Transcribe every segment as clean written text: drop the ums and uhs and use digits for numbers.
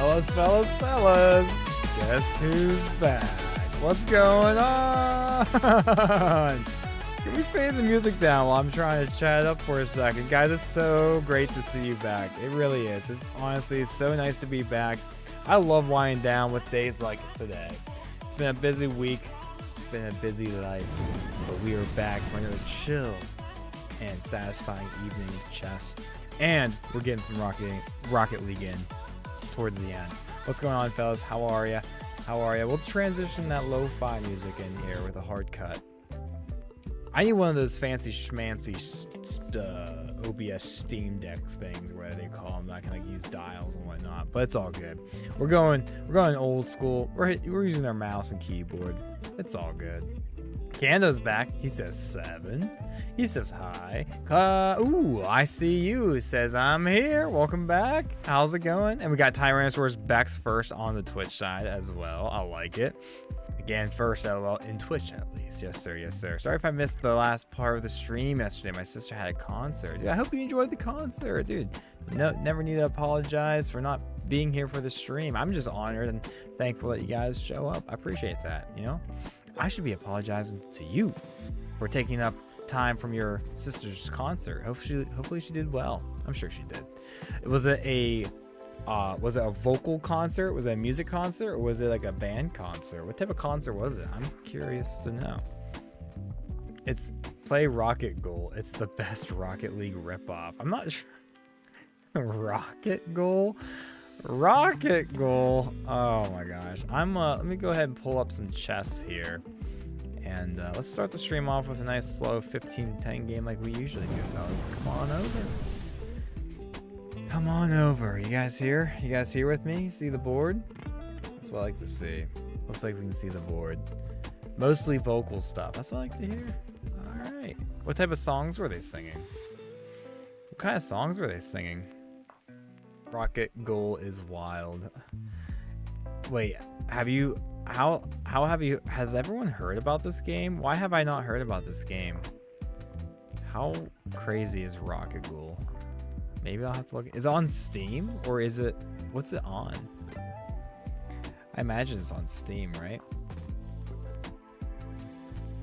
Fellas, guess who's back? What's going on? Can we fade the music down while I'm trying to chat up for a second? Guys, it's so great to see you back. It really is. It's honestly so nice to be back. I love winding down with days like today. It's been a busy week. It's been a busy life. But we are back for another chill and satisfying evening of chess. And we're getting some Rocket League in towards the end. What's going on, fellas? How are ya? We'll transition that lo-fi music in here with a hard cut. I need one of those fancy schmancy OBS Steam Deck things, where they call them. I can like use dials and whatnot, but it's all good. We're going old school. We're using our mouse and keyboard. It's all good. Kando's back. He says 7. He says hi. Ooh, I see you. Says I'm here. Welcome back. How's it going? And we got Tyrannosaurus Bex first on the Twitch side as well. I like it. Again, first LOL in Twitch at least. Yes, sir. Yes, sir. Sorry if I missed the last part of the stream yesterday. My sister had a concert. Dude, I hope you enjoyed the concert, dude. No, never need to apologize for not being here for the stream. I'm just honored and thankful that you guys show up. I appreciate that, you know? I should be apologizing to you for taking up time from your sister's concert. Hopefully she did well. I'm sure she did. Was it a vocal concert? Was it a music concert? Or was it like a band concert? What type of concert was it? I'm curious to know. It's play Rocket Goal. It's the best Rocket League ripoff. I'm not sure. Rocket Goal? Rocket Goal. Oh my gosh. Let me go ahead and pull up some chess here. And let's start the stream off with a nice slow 15-10 game like we usually do, fellas. Come on over. Come on over. You guys here? You guys here with me? See the board? That's what I like to see. Looks like we can see the board. Mostly vocal stuff. That's what I like to hear. Alright. What type of songs were they singing? What kind of songs were they singing? Rocket Goal is wild. Wait, has everyone heard about this game? Why have I not heard about this game? How crazy is Rocket Goal? Maybe I'll have to look. Is it on Steam or what's it on? I imagine it's on Steam, right?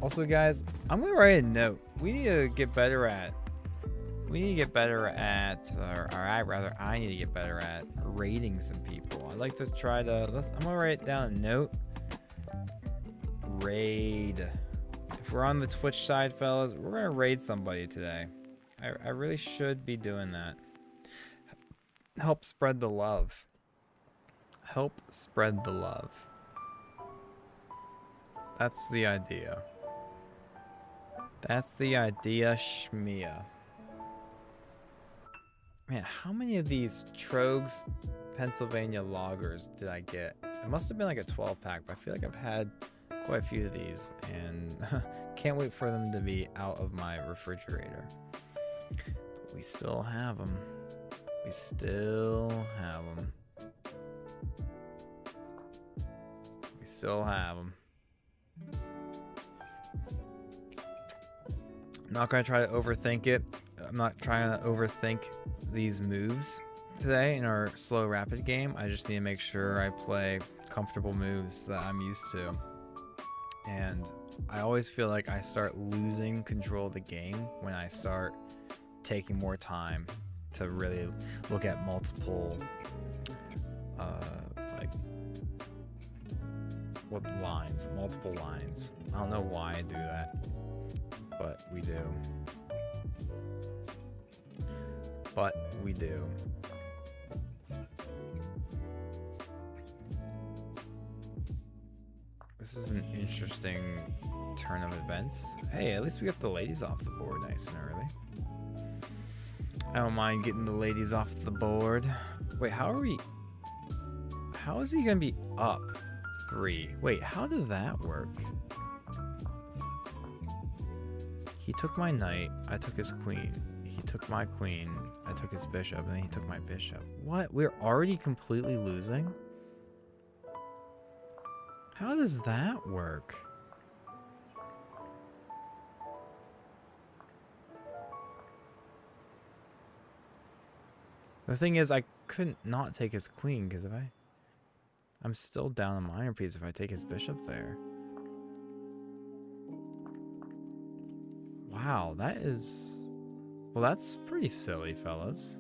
Also, guys, I'm gonna write a note. I need to get better at, I need to get better at rating some people. I'd like to try to, I'm gonna write down a note. Raid. If we're on the Twitch side, fellas, we're gonna raid somebody today. I really should be doing that. Help spread the love. Help spread the love. That's the idea. That's the idea, Shmia. Man, how many of these Trogs Pennsylvania lagers did I get? It must have been like a 12-pack, but I feel like I've had quite a few of these, and can't wait for them to be out of my refrigerator. But we still have them. We still have them. We still have them. I'm not going to try to overthink it. I'm not trying to overthink these moves today in our slow rapid game. I just need to make sure I play comfortable moves that I'm used to. And I always feel like I start losing control of the game when I start taking more time to really look at multiple multiple lines. I don't know why I do that, but we do. This is an interesting turn of events. Hey, at least we got the ladies off the board nice and early. I don't mind getting the ladies off the board. Wait, how is he gonna be up 3? Wait, how did that work? He took my knight, I took his queen. He took my queen, I took his bishop, and then he took my bishop. What? We're already completely losing? How does that work? The thing is, I couldn't not take his queen, because if I... I'm still down a minor piece if I take his bishop there. Wow, that is... Well, that's pretty silly, fellas.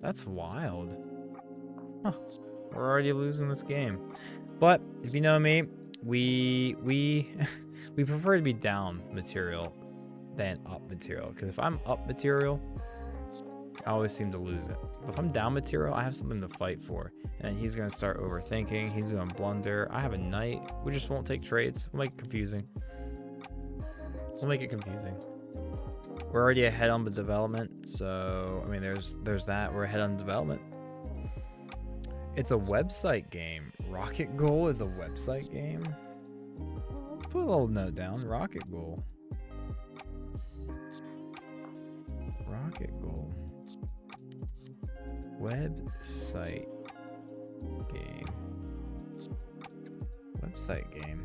That's wild. Huh. We're already losing this game. But, if you know me, we prefer to be down material than up material. Because if I'm up material, I always seem to lose it. But if I'm down material, I have something to fight for. And then he's going to start overthinking. He's going to blunder. I have a knight. We just won't take trades. We'll make it confusing. We'll make it confusing. We're already ahead on the development. So, I mean, there's that. We're ahead on development. It's a website game. Rocket Goal is a website game. I'll put a little note down. Rocket Goal. Rocket Goal. Website game. Website game.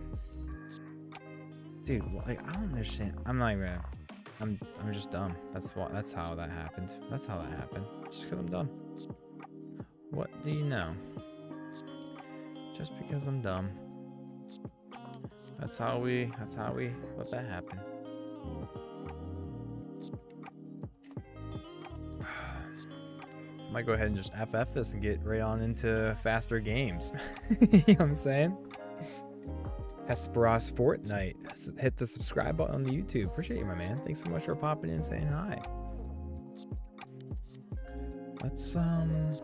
Dude, like, I don't understand. I'm not even. I'm just dumb. That's how that happened. That's how that happened. Just because I'm dumb. What do you know? Just because I'm dumb. That's how we let that happen. Might go ahead and just FF this and get right on into faster games. You know what I'm saying? Hesperos Fortnite. Hit the subscribe button on the YouTube. Appreciate you, my man. Thanks so much for popping in and saying hi. Let's man.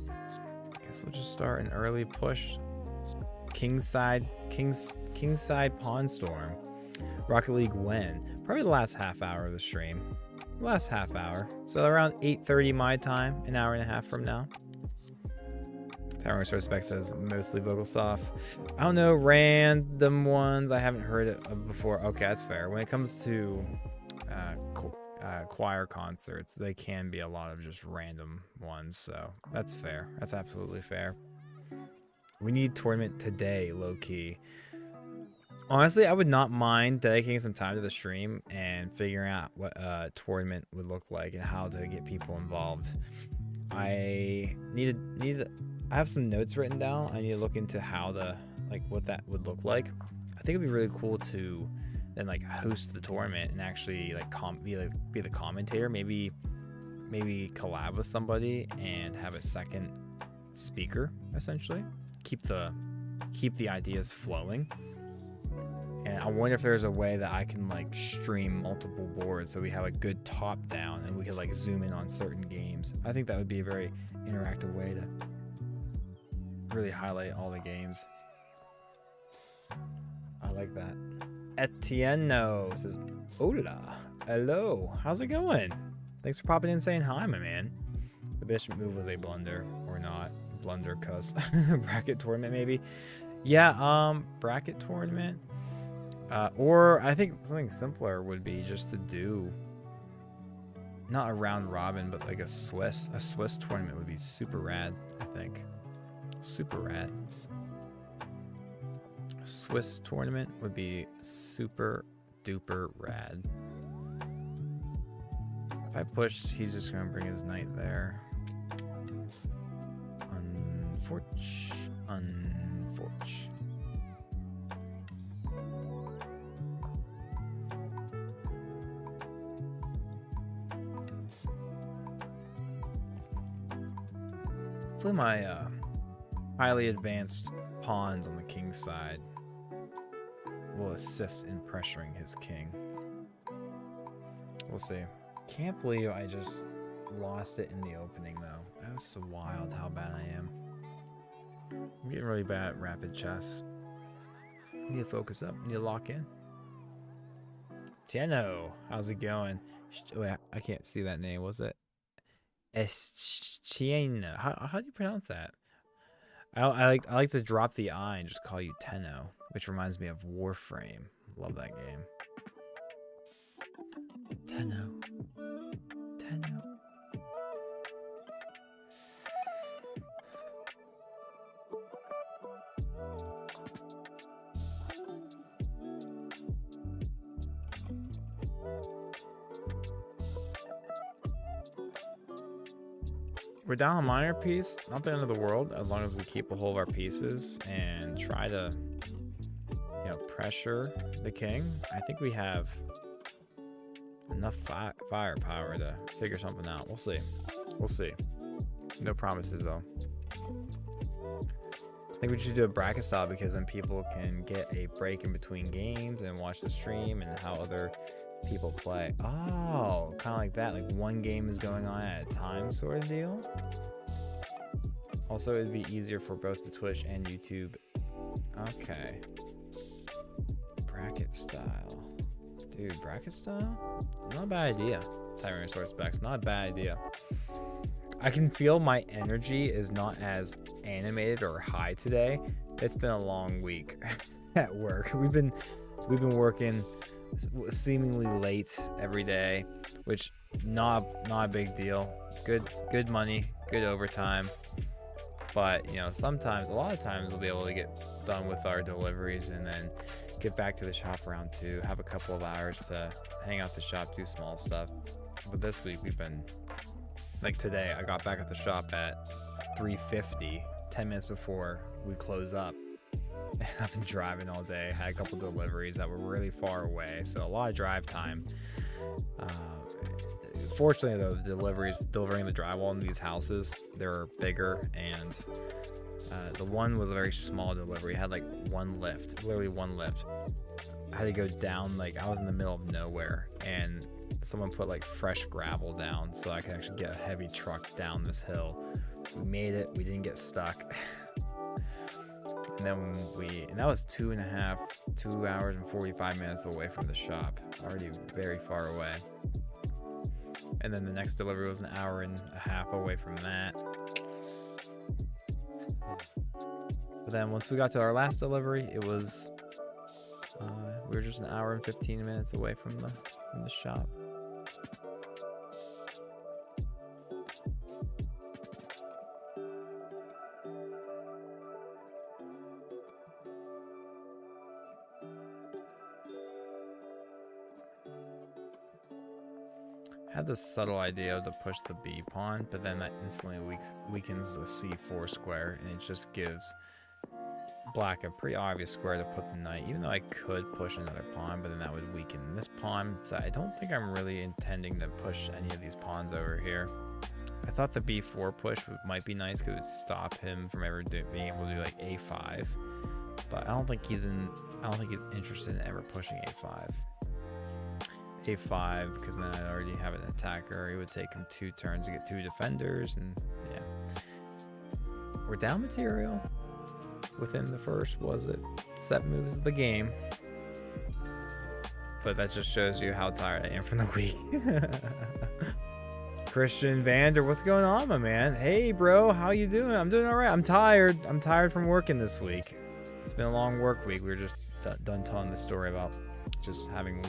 I guess we'll just start an early push. Kingside Pawn Storm. Rocket League when? Probably the last half hour of the stream. Last half hour. So around 8:30 my time, an hour and a half from now. Tower Resource Spec says mostly vocal soft. I don't know, random ones I haven't heard of before. Okay, that's fair. When it comes to choir concerts, they can be a lot of just random ones, so that's fair. That's absolutely fair. We need tournament today, low key. Honestly, I would not mind dedicating some time to the stream and figuring out what a tournament would look like and how to get people involved. I have some notes written down. I need to look into how what that would look like. I think it'd be really cool to then like host the tournament and actually like be the commentator. Maybe collab with somebody and have a second speaker essentially. Keep the ideas flowing. And I wonder if there's a way that I can like stream multiple boards so we have a good top down and we could like zoom in on certain games. I think that would be a very interactive way to really highlight all the games. I like that. Etienne says, hola, hello, how's it going? Thanks for popping in and saying hi, my man. The bishop move was a blunder or not. Blunder cuz bracket tournament maybe. Yeah, bracket tournament. Or I think something simpler would be just to do not a round robin, but like a Swiss tournament would be super rad, I think. Super rad. Swiss tournament would be super duper rad. If I push, he's just gonna bring his knight there. Unfortunate. Hopefully my highly advanced pawns on the king's side will assist in pressuring his king. We'll see. Can't believe I just lost it in the opening though. That was so wild how bad I am. I'm getting really bad at rapid chess. Need to focus up. Need to lock in. Tieno, how's it going? Wait, I can't see that name. Was it Eschina? How do you pronounce that? I like to drop the I and just call you Tenno, which reminds me of Warframe. Love that game. Tenno. we're down a minor piece. Not the end of the world, as long as we keep a hold of our pieces and try to, you know, pressure the king. I think we have enough firepower to figure something out. We'll see. We'll see. No promises, though. I think we should do a bracket style because then people can get a break in between games and watch the stream and how other people play. Oh, kind of like that. Like one game is going on at a time sort of deal. Also, it'd be easier for both the Twitch and YouTube. Okay. Bracket style. Dude, bracket style? Not a bad idea. Tyrannosaurus specs, not a bad idea. I can feel my energy is not as animated or high today. It's been a long week at work. We've been working seemingly late every day, which not a big deal. Good money, good overtime. But you know, sometimes, a lot of times, we'll be able to get done with our deliveries and then get back to the shop around 2, have a couple of hours to hang out the shop, do small stuff. But this week we've been, like today, I got back at the shop at 3:50, 10 minutes before we close up. And I've been driving all day, had a couple deliveries that were really far away, so a lot of drive time. Fortunately though, the delivering the drywall in these houses, they're bigger, and the one was a very small delivery. It had like one lift, literally one lift. I had to go down, like I was in the middle of nowhere, and someone put like fresh gravel down so I could actually get a heavy truck down this hill. We made it, we didn't get stuck. And then and that was 2 hours and 45 minutes away from the shop, already very far away. And then the next delivery was an hour and a half away from that. But then once we got to our last delivery, it was we were just an hour and 15 minutes away from the shop. I had this subtle idea to push the B pawn, but then that instantly weakens the C4 square, and it just gives black a pretty obvious square to put the knight, even though I could push another pawn, but then that would weaken this pawn. So I don't think I'm really intending to push any of these pawns over here. I thought the B4 push might be nice because it would stop him from ever being able to do like A5, but I don't think he's interested in ever pushing A5. A5, because then I'd already have an attacker. It would take him 2 turns to get 2 defenders, and yeah. We're down material within the first, was it, 7 moves of the game. But that just shows you how tired I am from the week. Christian Vander, what's going on, my man? Hey, bro, how you doing? I'm doing all right. I'm tired. I'm tired from working this week. It's been a long work week. We were just done telling the story about just having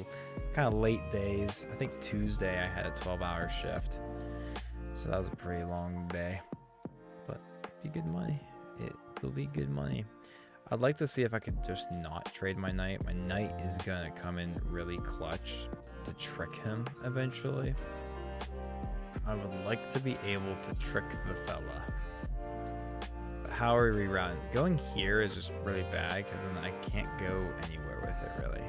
kind of late days. I think Tuesday I had a 12-hour shift, so that was a pretty long day, but it'll be good money. It'll be good money. I'd like to see if I could just not trade my knight. My knight is gonna come in really clutch to trick him eventually. I would like to be able to trick the fella. But how are we rerouting? Going here is just really bad because then I can't go anywhere with it really.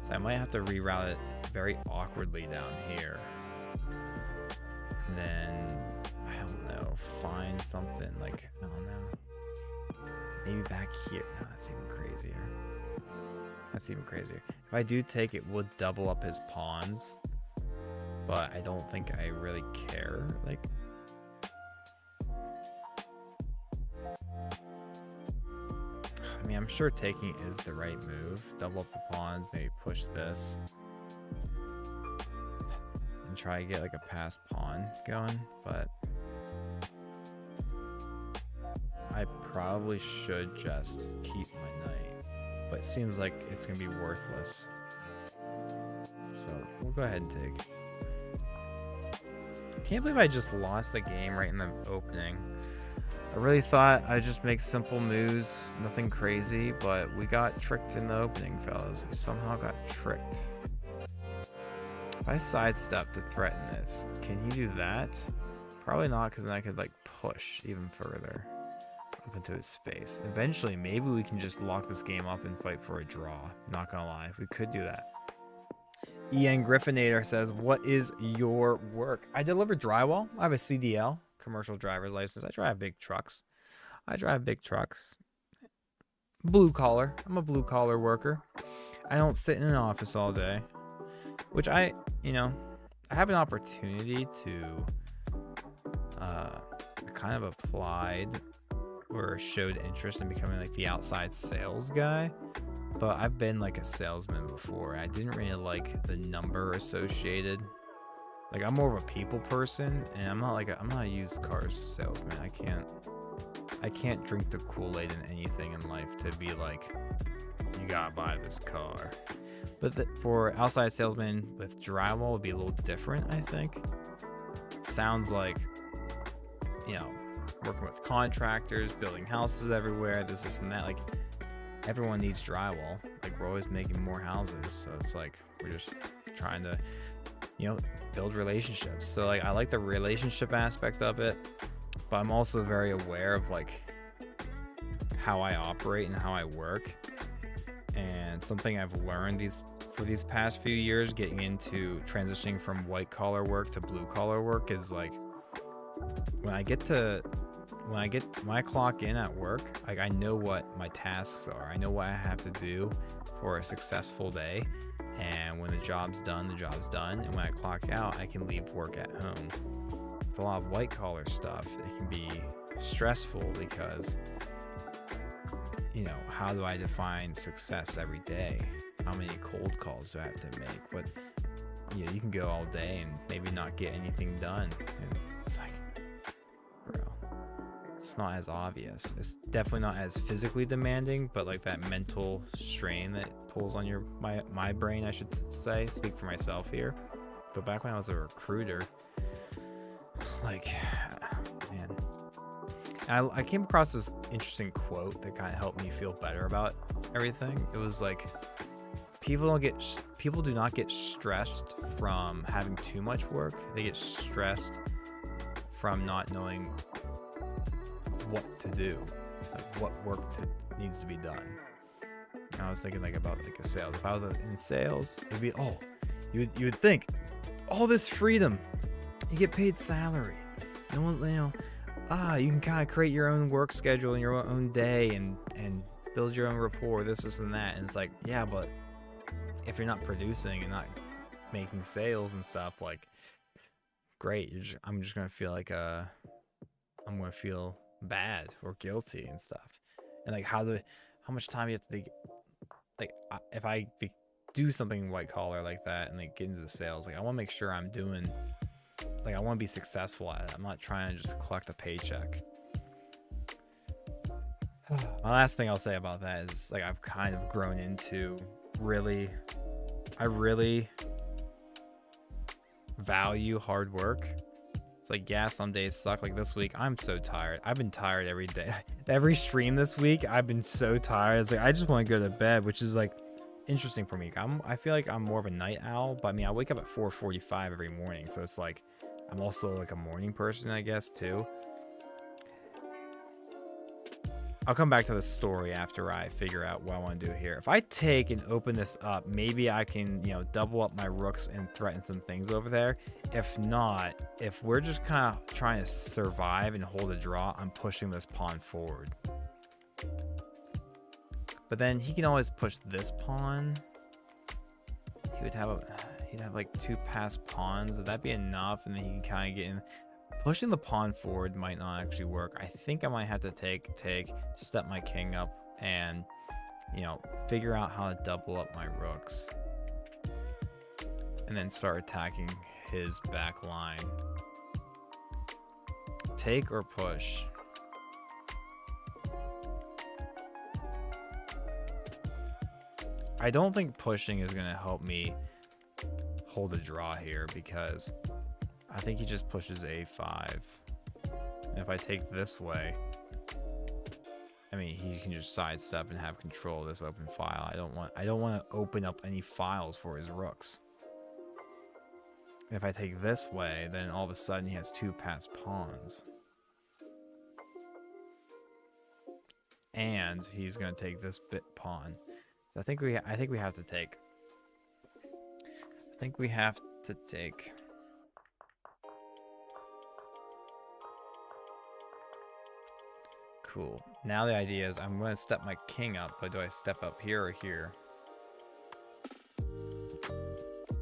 So I might have to reroute it very awkwardly down here. And then, I don't know, find something like, I don't know. Maybe back here. No, that's even crazier. That's even crazier. If I do take it, would double up his pawns. But I don't think I really care. Like, I mean, I'm sure taking is the right move. Double up the pawns, maybe push this. And try to get like a pass pawn going, but I probably should just keep my knight. But it seems like it's gonna be worthless. So we'll go ahead and take. Can't believe I just lost the game right in the opening. I really thought I'd just make simple moves, nothing crazy, but we got tricked in the opening, fellas. We somehow got tricked. If I sidestep to threaten this, can you do that? Probably not, because then I could like push even further up into his space. Eventually, maybe we can just lock this game up and fight for a draw. Not gonna lie, we could do that. Ian Griffinator says, what is your work? I deliver drywall. I have a CDL, commercial driver's license. I drive big trucks. Blue collar. I'm a blue collar worker. I don't sit in an office all day, which I have an opportunity to kind of applied or showed interest in becoming like the outside sales guy, but I've been like a salesman before. I didn't really like the number associated. Like, I'm more of a people person, and I'm not a used cars salesman. I can't drink the Kool-Aid in anything in life to be like, you gotta buy this car. But for outside salesman with drywall would be a little different, I think. Sounds like, working with contractors, building houses everywhere, this and that. Like, everyone needs drywall. Like, we're always making more houses, so it's like we're just trying to, build relationships. So like, I like the relationship aspect of it, but I'm also very aware of like how I operate and how I work. And something I've learned for these past few years, getting into transitioning from white collar work to blue collar work, is like, when I clock in at work, like, I know what my tasks are. I know what I have to do for a successful day. And when the job's done, the job's done. And when I clock out, I can leave work at home. With a lot of white collar stuff, it can be stressful because, how do I define success every day? How many cold calls do I have to make? What, you can go all day and maybe not get anything done. And it's like, bro, it's not as obvious. It's definitely not as physically demanding, but like that mental strain that pulls on my brain, I should say, speak for myself here. But back when I was a recruiter, like, man, I came across this interesting quote that kind of helped me feel better about everything. It was like, people do not get stressed from having too much work. They get stressed from not knowing what to do, like what work needs to be done. And I was thinking like about like a sales. If I was in sales, it'd be, you would think, all this freedom, you get paid salary. No one, you can kind of create your own work schedule in your own day and build your own rapport, this and that. And it's like, yeah, but if you're not producing and not making sales and stuff, like, great, I'm just gonna feel like I'm gonna feel bad or guilty and stuff. And like, how much time you have to think, like, if I do something white collar like that and like get into the sales, like, I want to make sure I'm doing, like, I want to be successful at it. I'm not trying to just collect a paycheck. My last thing I'll say about that is, like, I've kind of grown into I really value hard work. It's like, yeah, some days suck. Like this week, I'm so tired. I've been tired every day. Every stream this week, I've been so tired. It's like, I just want to go to bed, which is like interesting for me. I feel like I'm more of a night owl, but I mean, I wake up at 4:45 every morning. So it's like, I'm also like a morning person, I guess, too. I'll come back to the story after I figure out what I want to do here. If I take and open this up, maybe I can, double up my rooks and threaten some things over there. If not, if we're just kind of trying to survive and hold a draw, I'm pushing this pawn forward. But then he can always push this pawn. He'd have like 2 passed pawns. Would that be enough? And then he can kind of get in. Pushing the pawn forward might not actually work. I think I might have to take, step my king up, and, figure out how to double up my rooks. And then start attacking his back line. Take or push? I don't think pushing is going to help me hold a draw here, because I think he just pushes a5. And if I take this way, I mean, he can just sidestep and have control of this open file. I don't want to open up any files for his rooks. If I take this way, then all of a sudden he has 2 passed pawns. And he's gonna take this bit pawn. So I think we have to take. I think we have to take. Cool. Now the idea is I'm gonna step my king up, but do I step up here or here?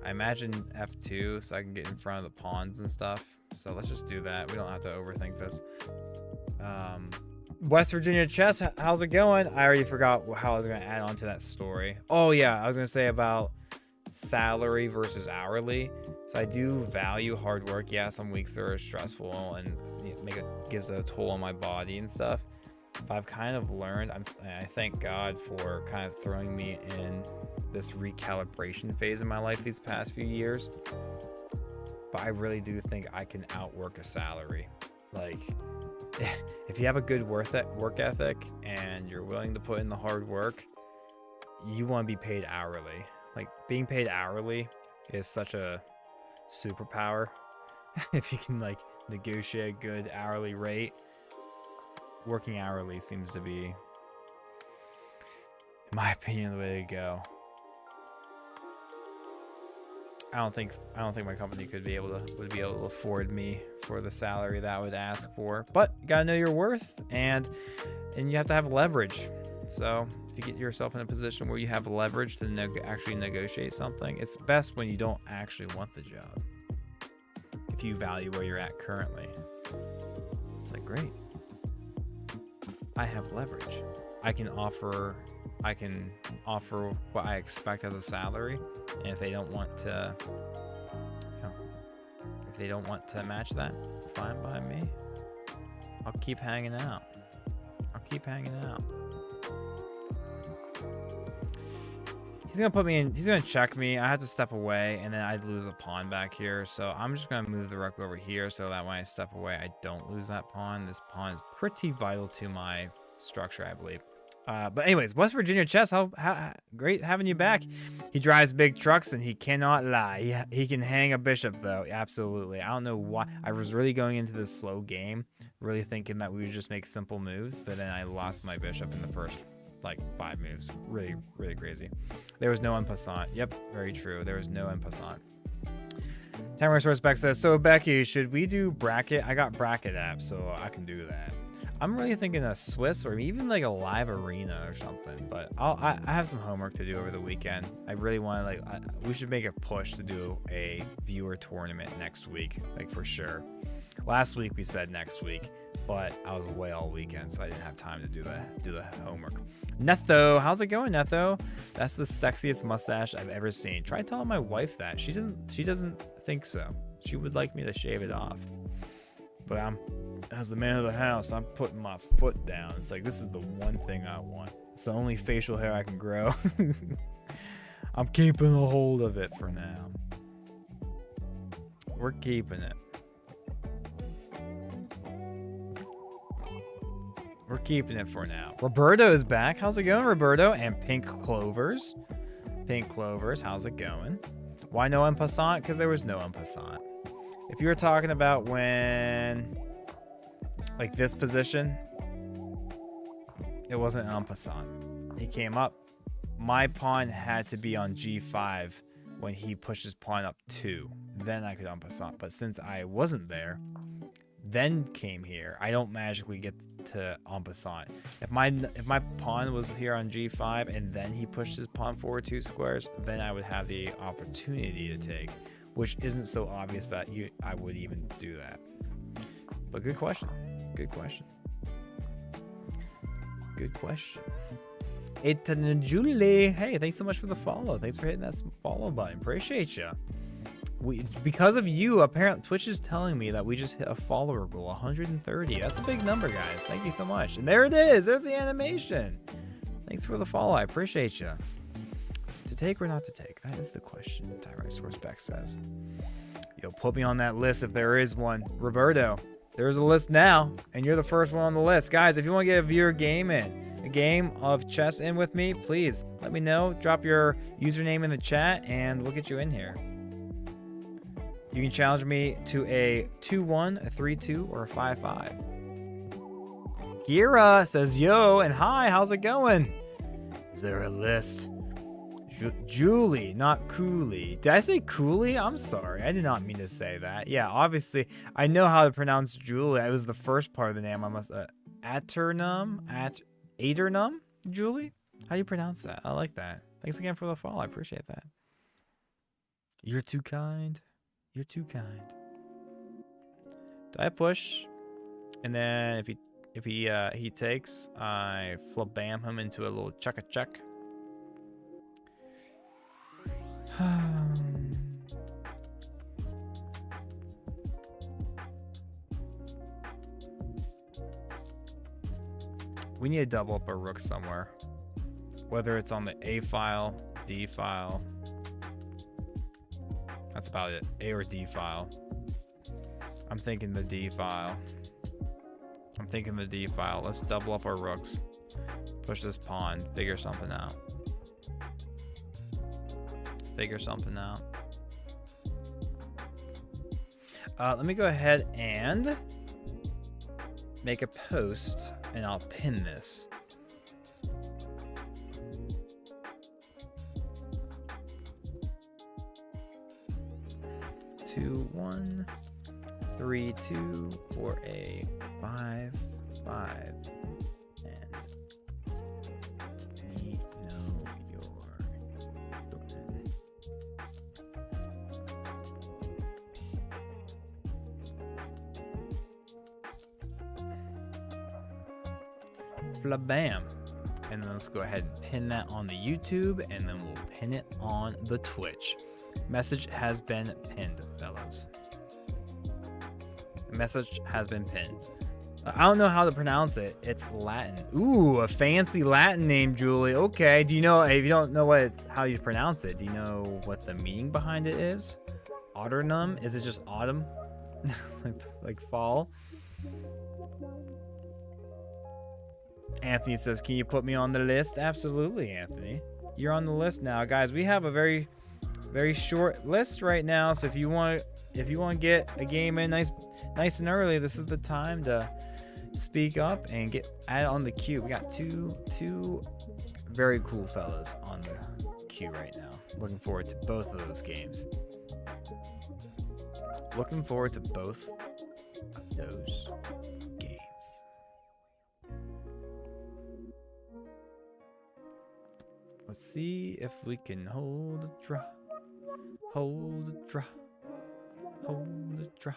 I imagine F2 so I can get in front of the pawns and stuff. So let's just do that. We don't have to overthink this. West Virginia chess, how's it going? I already forgot how I was going to add on to that story. Oh yeah, I was going to say about salary versus hourly. So I do value hard work. Yeah, some weeks are stressful and gives a toll on my body and stuff. But I've kind of learned, I thank God for kind of throwing me in this recalibration phase in my life these past few years. But I really do think I can outwork a salary. Like, if you have a good work ethic and you're willing to put in the hard work, you want to be paid hourly. Like, being paid hourly is such a superpower. If you can, like, negotiate a good hourly rate, working hourly seems to be, in my opinion, the way to go. I don't think my company would be able to afford me for the salary that I would ask for. But you gotta know your worth, and you have to have leverage. So if you get yourself in a position where you have leverage to actually negotiate something, it's best when you don't actually want the job. If you value where you're at currently, it's like, great, I have leverage. I can offer what I expect as a salary, and if they don't want to, if they don't want to match that, fine by me. I'll keep hanging out. He's gonna put me in. He's gonna check me. I have to step away, and then I'd lose a pawn back here. So I'm just gonna move the rook over here, so that when I step away, I don't lose that pawn. This pawn is pretty vital to my structure, I believe. But anyways, West Virginia chess, how great having you back. He drives big trucks and he cannot lie. He can hang a bishop though, absolutely. I don't know why. I was really going into this slow game, really thinking that we would just make simple moves, but then I lost my bishop in the first like 5 moves. Really, really crazy. There was no en passant. Yep, very true. There was no en passant. Timer Source Beck says, so Becky, should we do bracket? I got bracket apps, so I can do that. I'm really thinking a Swiss or even like a live arena or something, but I have some homework to do over the weekend. I really want to we should make a push to do a viewer tournament next week, like for sure. Last week we said next week, but I was away all weekend, so I didn't have time to do the homework. Netho, how's it going, Netho? That's the sexiest mustache I've ever seen. Try telling my wife that. She doesn't think so. She would like me to shave it off, but as the man of the house, I'm putting my foot down. It's like, this is the one thing I want. It's the only facial hair I can grow. I'm keeping a hold of it for now. We're keeping it. We're keeping it for now. Roberto is back. How's it going, Roberto? And Pink Clovers. Pink Clovers, how's it going? Why no en passant? Because there was no en passant. If you were talking about when, like this position, it wasn't en passant. He came up. My pawn had to be on g5 when he pushed his pawn up 2. Then I could en passant. But since I wasn't there, then came here, I don't magically get to en passant. If my pawn was here on g5 and then he pushed his pawn forward 2 squares, then I would have the opportunity to take, which isn't so obvious that I would even do that. But good question. Good question. Good question. It's Julie. Hey, thanks so much for the follow. Thanks for hitting that follow button. Appreciate you. Because of you, apparently Twitch is telling me that we just hit a follower goal, 130. That's a big number, guys. Thank you so much. And there it is. There's the animation. Thanks for the follow. I appreciate you. To take or not to take? That is the question. Tyrant Source Beck says. Yo, put me on that list if there is one. Roberto, there's a list now, and you're the first one on the list. Guys, if you want to get a viewer game in, a game of chess in with me, please let me know. Drop your username in the chat, and we'll get you in here. You can challenge me to a 2-1, a 3-2, or a 5-5. Gira says, yo, and hi, how's it going? Is there a list? Julie, not Cooley. Did I say Cooley? I'm sorry. I did not mean to say that. Yeah, obviously, I know how to pronounce Julie. It was the first part of the name. I must... Aternum? Aternum? Julie? How do you pronounce that? I like that. Thanks again for the follow. I appreciate that. You're too kind. You're too kind. Do I push? And then if he takes, I flabam him into a little chuck-a-chuck. We need to double up a rook somewhere. Whether it's on the A file, D file. That's about it. A or D file. I'm thinking the D file. I'm thinking the D file. Let's double up our rooks. Push this pawn. Figure something out. Figure something out. Let me go ahead and make a post, and I'll pin this. Two, 1, 3, 2, or a 5, 5, and me know you're doing. Flabam. And then let's go ahead and pin that on the YouTube, and then we'll pin it on the Twitch. Message has been pinned, fellas. The message has been pinned. I don't know how to pronounce it. It's Latin. Ooh, a fancy Latin name, Julie. Okay. Do you know, if you don't know how you pronounce it, do you know what the meaning behind it is? Auternum? Is it just autumn? like fall? Anthony says, can you put me on the list? Absolutely, Anthony. You're on the list now. Guys, we have a very short list right now, so if you want to get a game in nice and early, this is the time to speak up and get added on the queue. We got two very cool fellas on the queue right now. Looking forward to both of those games. Looking forward to both of those games. Let's see if we can hold a draw. Hold a draw. Hold a draw.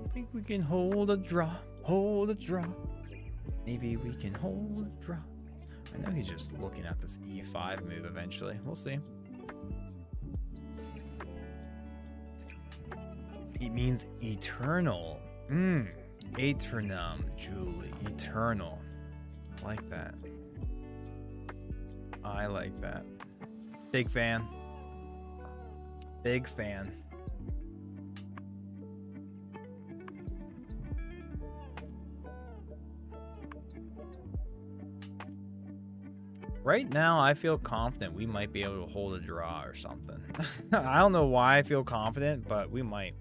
I think we can hold a draw. Hold a draw. Maybe we can hold a draw. I know he's just looking at this E5 move eventually. We'll see. It means eternal. Aeternum, Julie. Eternal. I like that. I like that. Big fan. Big fan. Right now, I feel confident we might be able to hold a draw or something. I don't know why I feel confident, but we might.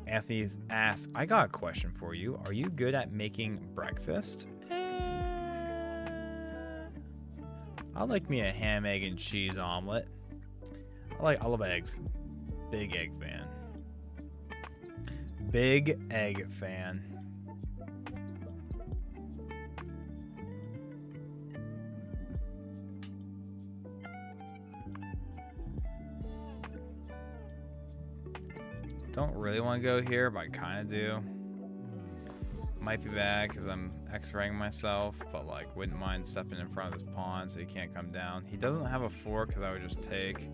Anthony's asked, I got a question for you. Are you good at making breakfast? I like me a ham, egg, and cheese omelet. I love eggs. Big egg fan. Big egg fan. Don't really want to go here, but I kind of do. Might be bad because I'm X-raying myself, but like wouldn't mind stepping in front of this pawn so he can't come down. He doesn't have a fork because I would just take.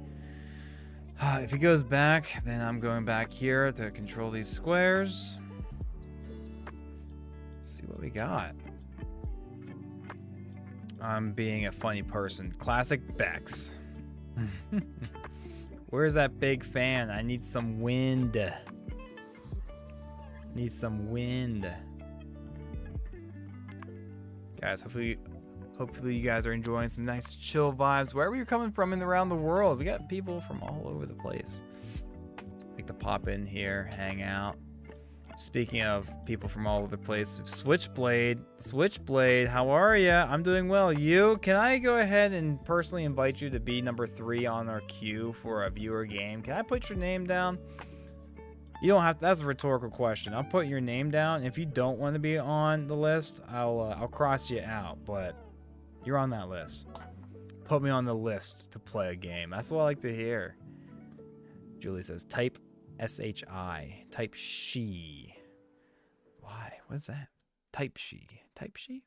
If he goes back, then I'm going back here to control these squares. Let's see what we got. I'm being a funny person. Classic Bex. Where's that big fan? I need some wind. Need some wind. Guys, hopefully you guys are enjoying some nice chill vibes wherever you're coming from in around the world. We got people from all over the place. Like to pop in here, hang out. Speaking of people from all over the place, Switchblade, how are ya? I'm doing well. You? Can I go ahead and personally invite you to be number 3 on our queue for a viewer game? Can I put your name down? You don't have to, that's a rhetorical question. I'll put your name down. If you don't want to be on the list, I'll cross you out, but you're on that list. Put me on the list to play a game. That's what I like to hear. Julie says, type SHI. Type she. Why? What is that? Type she. Type she?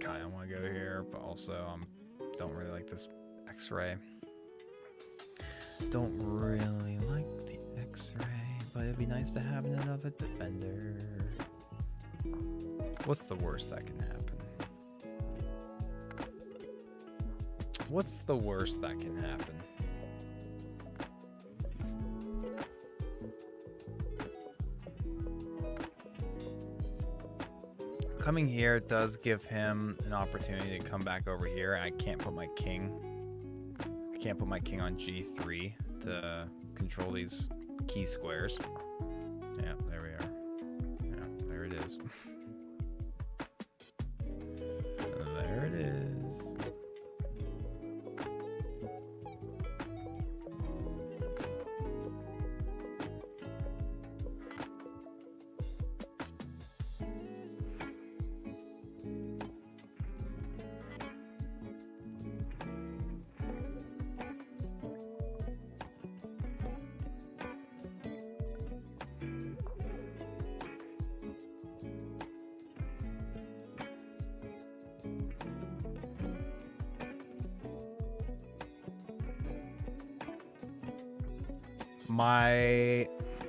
Kind of want to go here, but also don't really like this X-ray. Don't really like the X-ray, but it'd be nice to have another defender. What's the worst that can happen? What's the worst that can happen? Coming here does give him an opportunity to come back over here. I can't put my king. I can't put my king on G3 to control these key squares. Yeah, there we are. Yeah, there it is. There it is.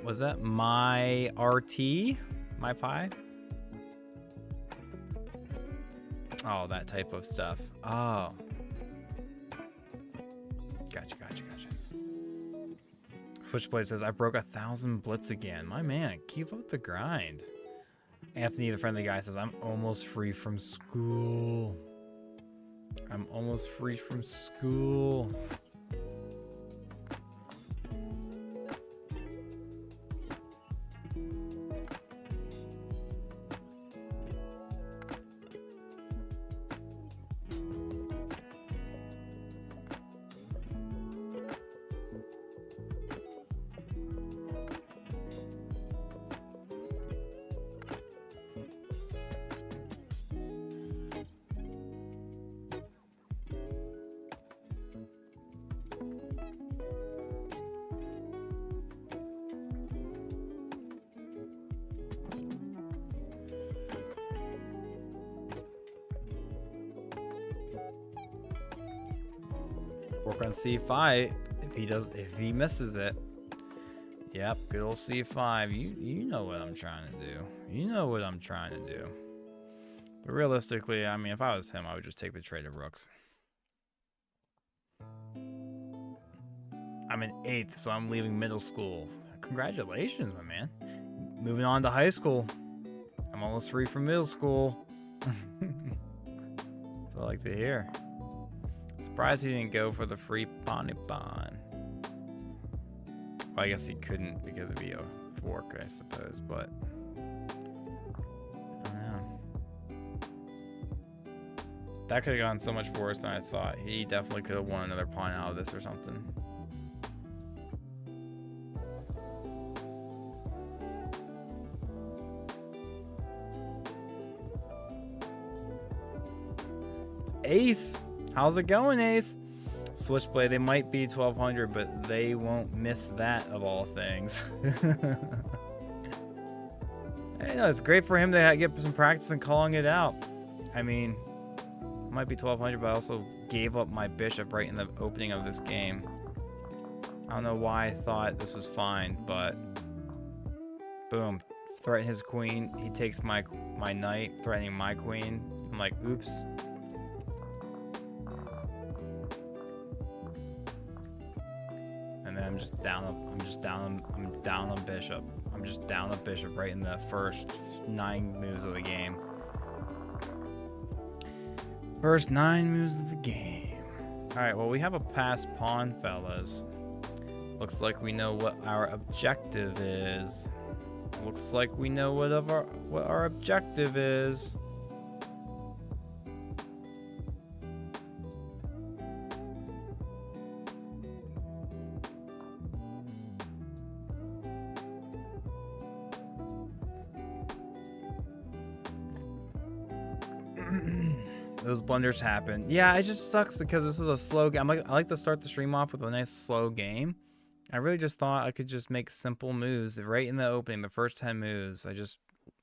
Was that my RT? My pie? Oh, that type of stuff. Oh. Gotcha. Switchblade says, I broke 1,000 blitz again. My man, keep up the grind. Anthony, the friendly guy, says, I'm almost free from school. I'm almost free from school. Work on C5 if he misses it. Yep, good old C5. You know what I'm trying to do. You know what I'm trying to do. But realistically, I mean, if I was him, I would just take the trade of rooks. I'm in 8th, so I'm leaving middle school. Congratulations, my man. Moving on to high school. I'm almost free from middle school. That's what I like to hear. Surprised he didn't go for the free Ponipon. Well, I guess he couldn't because it'd be a fork, I suppose, but I don't know. That could have gone so much worse than I thought. He definitely could have won another pawn out of this or something. Ace! How's it going, Ace? Switchblade, they might be 1200, but they won't miss that of all things. Hey, no, it's great for him to get some practice and calling it out. I mean, it might be 1200, but I also gave up my bishop right in the opening of this game. I don't know why I thought this was fine, but Boom. Threaten his queen. He takes my knight, threatening my queen. I'm like, oops. And then I'm down a bishop. I'm just down a bishop right in the first 9 moves of the game. First 9 moves of the game. Alright, well, we have a passed pawn, fellas. Looks like we know what our objective is. Looks like we know what our objective is. Those blunders happen. Yeah, it just sucks because this is a slow game. I like to start the stream off with a nice slow game. I really just thought I could just make simple moves right in the opening. The first 10 moves, I just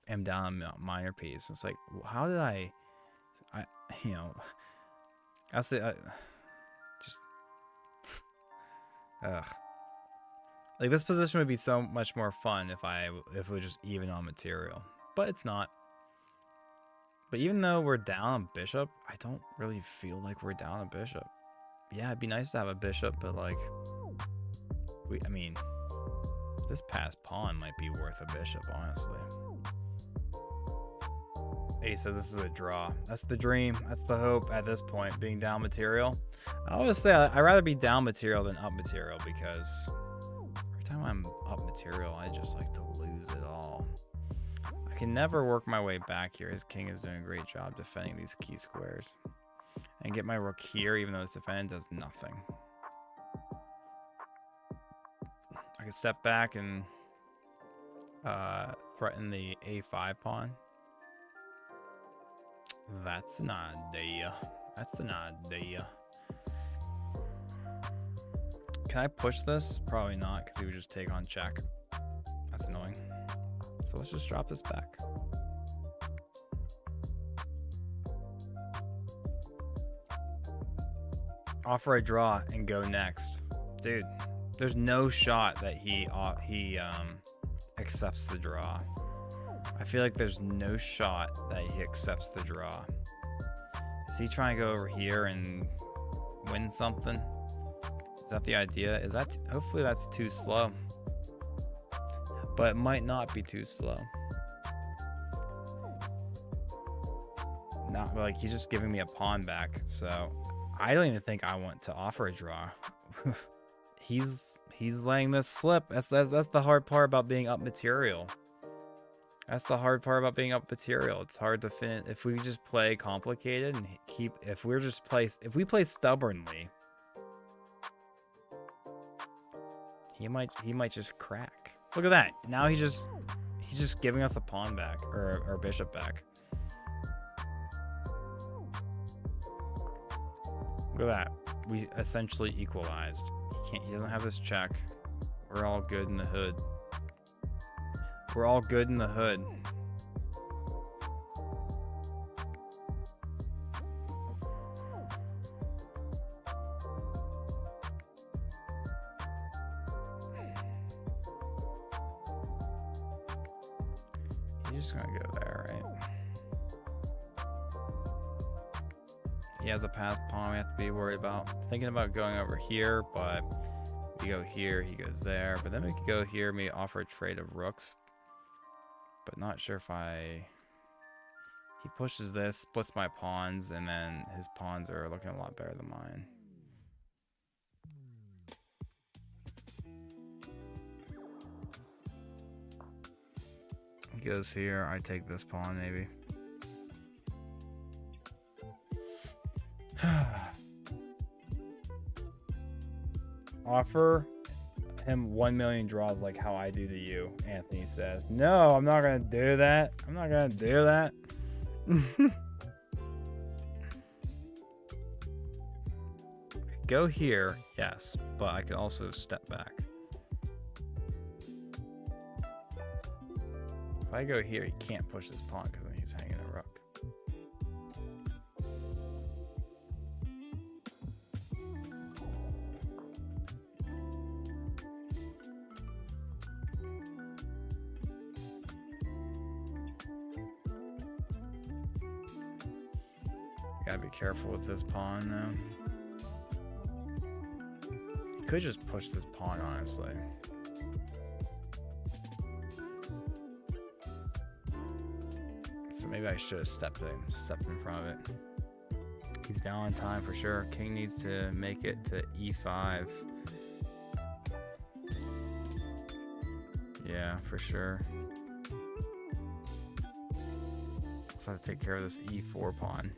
am down a minor piece. It's like, how did I you know, that's the just ugh. Like, this position would be so much more fun if it was just even on material, but it's not. But even though we're down a bishop, I don't really feel like we're down a bishop. Yeah, it'd be nice to have a bishop, but like, I mean, this passed pawn might be worth a bishop, honestly. Hey, so this is a draw. That's the dream. That's the hope at this point, being down material. I always say I'd rather be down material than up material, because every time I'm up material, I just like to lose it all. I can never work my way back here. His king is doing a great job defending these key squares. And get my rook here, even though it's defended, does nothing. I can step back and threaten the a5 pawn. That's an idea. That's an idea. Can I push this? Probably not, because he would just take on check. That's annoying. So let's just drop this back. Offer a draw and go next. Dude, there's no shot that he accepts the draw. I feel like there's no shot that he accepts the draw. Is he trying to go over here and win something? Is that the idea? Is that hopefully that's too slow. But it might not be too slow. Not like he's just giving me a pawn back, so I don't even think I want to offer a draw. He's letting this slip. That's the hard part about being up material. That's the hard part about being up material. It's hard to finish if we just play complicated and if we play stubbornly. He might just crack. Look at that. Now he's just giving us a pawn back or our bishop back. Look at that. We essentially equalized. He doesn't have this check. We're all good in the hood. We're all good in the hood. He's just gonna go there, right? He has a passed pawn we have to be worried about. Thinking about going over here, but we go here, he goes there. But then we could go here, maybe offer a trade of rooks. But not sure if he pushes this, splits my pawns, and then his pawns are looking a lot better than mine. He goes here, I take this pawn maybe. Offer him 1 million draws like how I do to you, Anthony says. No, I'm not gonna do that. I'm not gonna do that. Go here, yes, but I can also step back. If I go here, he can't push this pawn because then he's hanging a rook. Gotta be careful with this pawn, though. He could just push this pawn, honestly. So maybe I should have stepped in front of it. He's down on time for sure. King needs to make it to e5. Yeah, for sure. So I have to take care of this e4 pawn.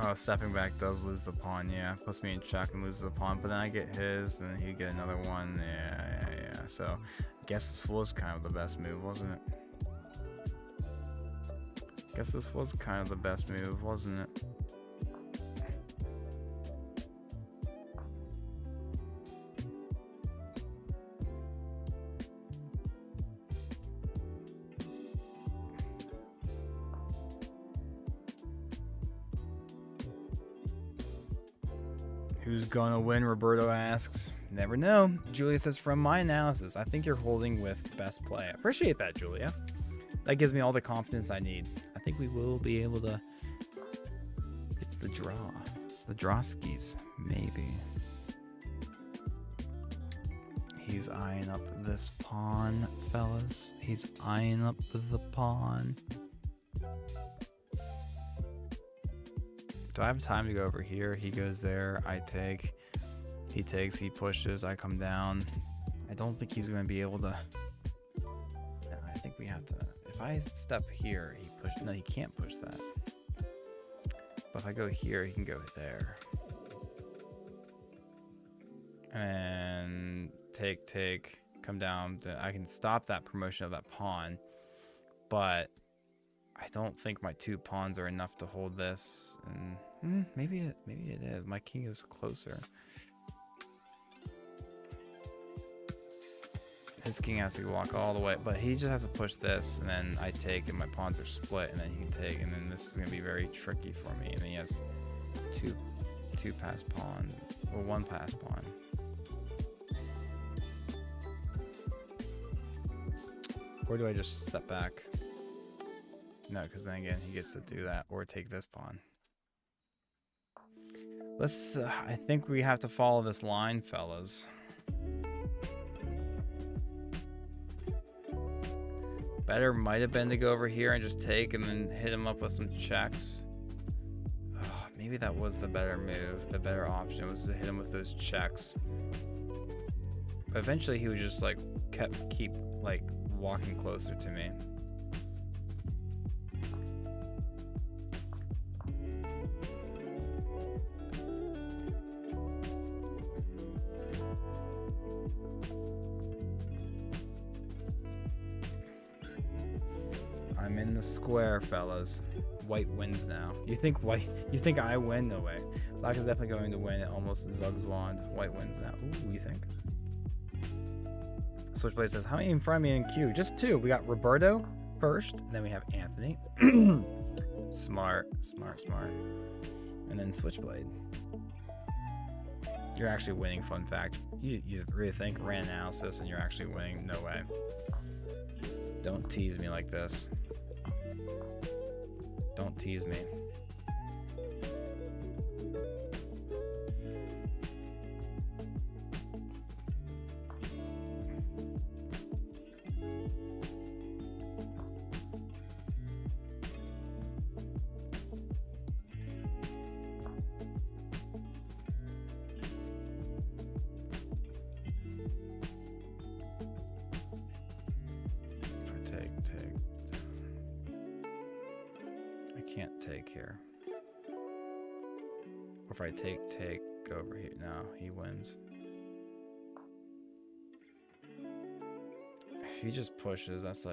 Oh, stepping back does lose the pawn, yeah. Puts me in check and loses the pawn, but then I get his, and then he'd get another one. Yeah. So I guess this was kind of the best move, wasn't it? Guess this was kind of the best move, wasn't it? Who's gonna win? Roberto asks. Never know. Julia says, from my analysis, I think you're holding with best play. I appreciate that, Julia. That gives me all the confidence I need. I think we will be able to hit the draw. The drawskis, maybe. He's eyeing up this pawn, fellas. He's eyeing up the pawn. Do I have time to go over here? He goes there, I take. He takes, he pushes, I come down. I don't think he's going to be able to... No, I think we have to... If I step here, he pushes... No, he can't push that. But if I go here, he can go there. And take, come down. I can stop that promotion of that pawn. But I don't think my two pawns are enough to hold this. And maybe it is. My king is closer. His king has to walk all the way, but he just has to push this, and then I take, and my pawns are split, and then he can take, and then this is going to be very tricky for me. And then he has two pass pawns, or one pass pawn. Or do I just step back? No, because then again, he gets to do that, or take this pawn. Let's, I think we have to follow this line, fellas. Better might have been to go over here and just take and then hit him up with some checks. Oh, maybe that was the better move. The better option was to hit him with those checks. But eventually he would just like keep like walking closer to me. I'm in the square, fellas. White wins now. You think I win? No way. Black is definitely going to win. It almost Zug's wand. White wins now. Ooh, you think? Switchblade says, how many in front of me in queue? Just two. We got Roberto first, and then we have Anthony. Smart. And then Switchblade. You're actually winning, fun fact. You really think ran analysis and you're actually winning? No way. Don't tease me like this. Don't tease me. Take. I can't take here. Or if I take, go over here. No, he wins. If he just pushes, that's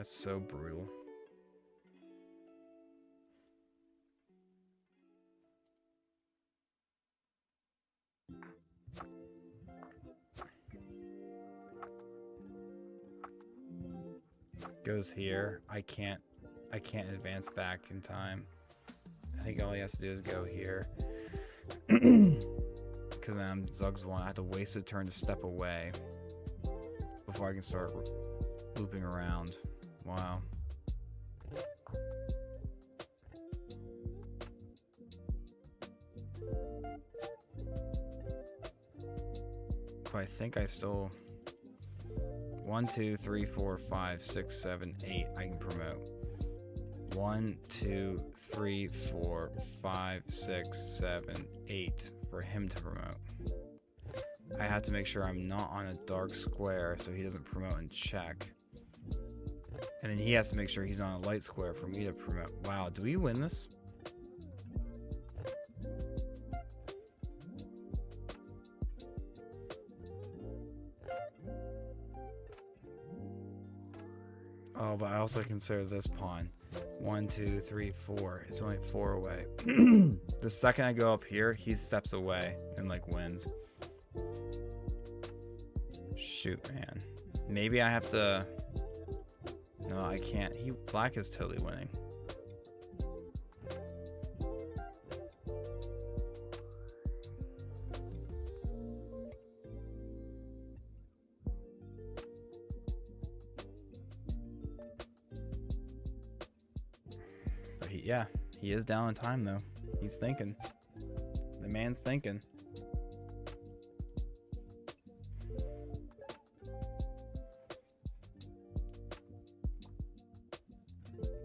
so brutal. Goes here. I can't advance back in time. I think all he has to do is go here. Because then I'm Zug's one. I have to waste a turn to step away before I can start looping around. Wow. Oh, I think I still 1, 2, 3, 4, 5, 6, 7, 8. I can promote 1, 2, 3, 4, 5, 6, 7, 8 for him to promote. I have to make sure I'm not on a dark square so he doesn't promote and check. And then he has to make sure he's on a light square for me to promote. Wow, do we win this? Oh, but I also consider this pawn. 1, 2, 3, 4. It's only 4 away. The second I go up here, he steps away and like wins. Shoot, man. Maybe I have to... No, I can't. Black is totally winning. But yeah, he is down in time though. He's thinking. The man's thinking.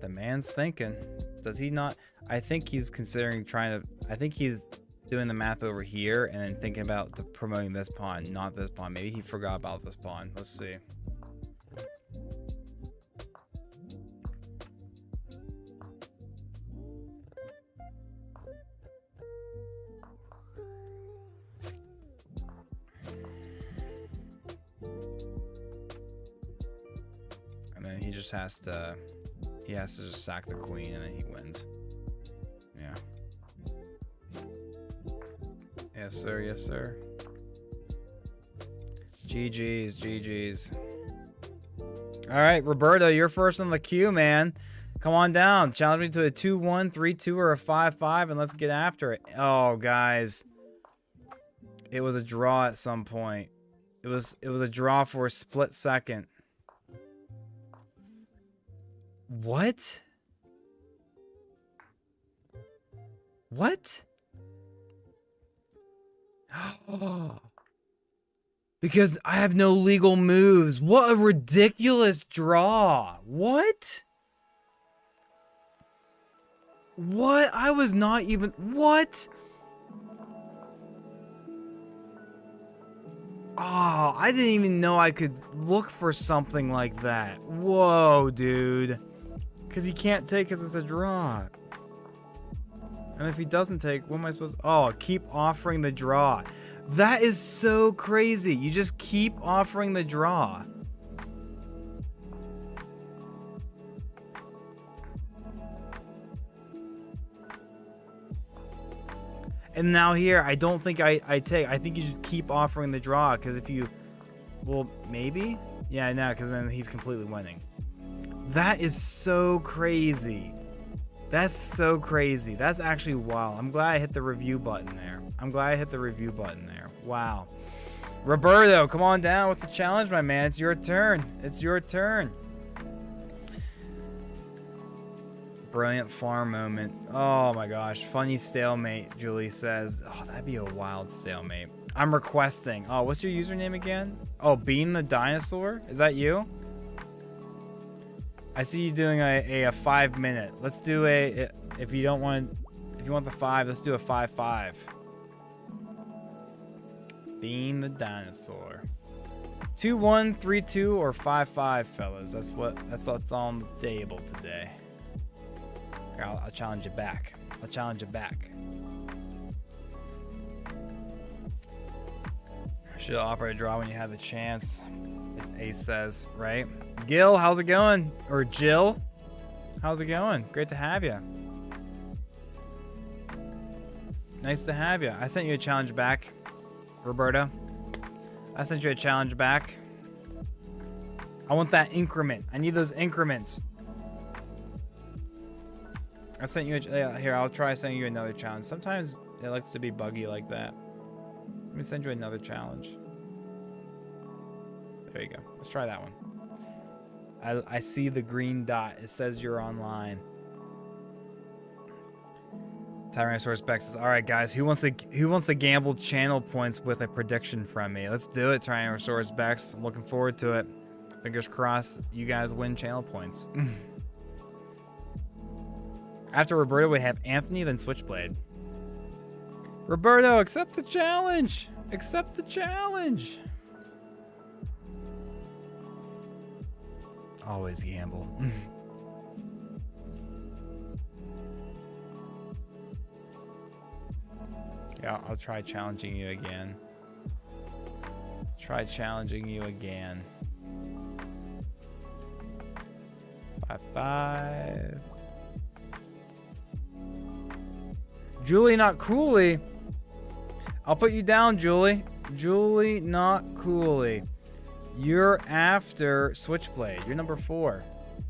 The man's thinking. Does he not? I think he's considering trying to... I think he's doing the math over here and then thinking about promoting this pawn, not this pawn. Maybe he forgot about this pawn. Let's see. And then he just has to... He has to just sack the queen and then he wins. Yeah. Yes, sir. Yes, sir. GG's. GG's. All right, Roberto, you're first on the queue, man. Come on down. Challenge me to a 2-1, 3-2, or a 5-5, and let's get after it. Oh, guys. It was a draw at some point. It was a draw for a split second. What? What? Because I have no legal moves. What a ridiculous draw. What? What? I was not even... What? Oh, I didn't even know I could look for something like that. Whoa, dude. Because he can't take because it's a draw. And if he doesn't take, what am I supposed to... Oh, keep offering the draw. That is so crazy. You just keep offering the draw. And now here, I don't think I take. I think you just keep offering the draw. Because if you... Well, maybe? Yeah, no, because then he's completely winning. That is so crazy. That's so crazy. That's actually wild. I'm glad I hit the review button there. Wow. Roberto, come on down with the challenge, my man. It's your turn. It's your turn. Brilliant farm moment. Oh my gosh. Funny stalemate, Julie says. Oh, that'd be a wild stalemate. I'm requesting. Oh, what's your username again? Oh, Bean the Dinosaur? Is that you? I see you doing a 5-minute. Let's do a... If you don't want... If you want the 5, let's do a 5-5. Bean the Dinosaur. 2-1, 3-2, or 5-5, fellas. That's what's on the table today. Here, I'll challenge you back. I'll challenge you back. Should operate a draw when you have the chance. Ace says, right? Gil, how's it going? Or Jill, how's it going? Great to have you. Nice to have you. I sent you a challenge back, Roberto. I sent you a challenge back. I want that increment. I need those increments. I sent you a... Here, I'll try sending you another challenge. Sometimes it likes to be buggy like that. Let me send you another challenge. There you go. Let's try that one. I see the green dot. It says you're online. Tyrannosaurus Bex says, all right, guys, who wants to gamble channel points with a prediction from me? Let's do it, Tyrannosaurus Bex. I'm looking forward to it. Fingers crossed you guys win channel points. After Roberto, we have Anthony, then Switchblade. Roberto, accept the challenge. Accept the challenge. Always gamble. Yeah, I'll try challenging you again. Try challenging you again. 5-5. Julie, not Cooley. I'll put you down, Julie. Julie, not Cooley. You're after Switchblade. You're number 4.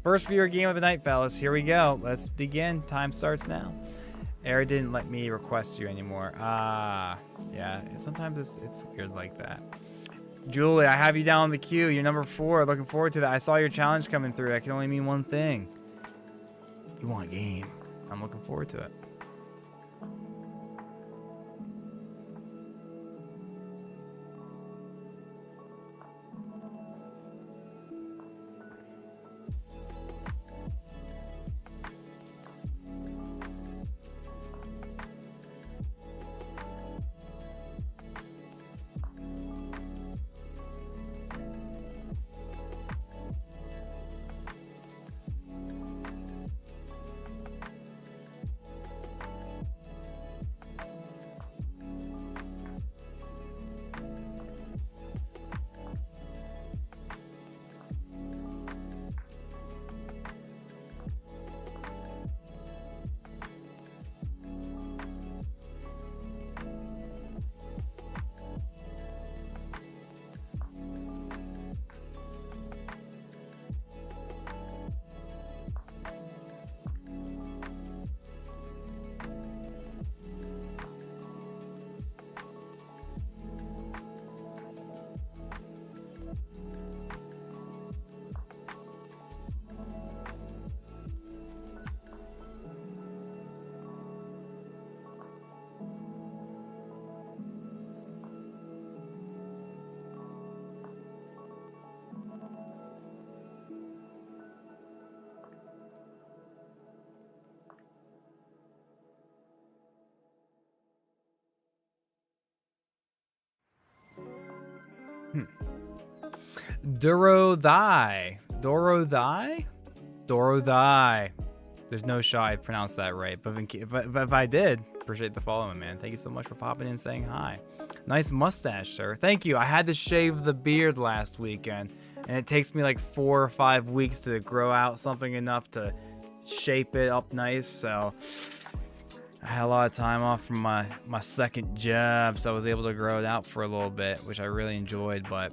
First viewer game of the night, fellas. Here we go. Let's begin. Time starts now. Air didn't let me request you anymore. Yeah. Sometimes it's weird like that. Julie, I have you down on the queue. You're number 4. Looking forward to that. I saw your challenge coming through. That can only mean one thing. You want a game. I'm looking forward to it. Durothai. Durothai? Durothai. There's no shot I pronounced that right, but if I did, appreciate the following, man. Thank you so much for popping in and saying hi. Nice mustache, sir. Thank you. I had to shave the beard last weekend, and it takes me like 4 or 5 weeks to grow out something enough to shape it up nice, so I had a lot of time off from my second job, so I was able to grow it out for a little bit, which I really enjoyed, but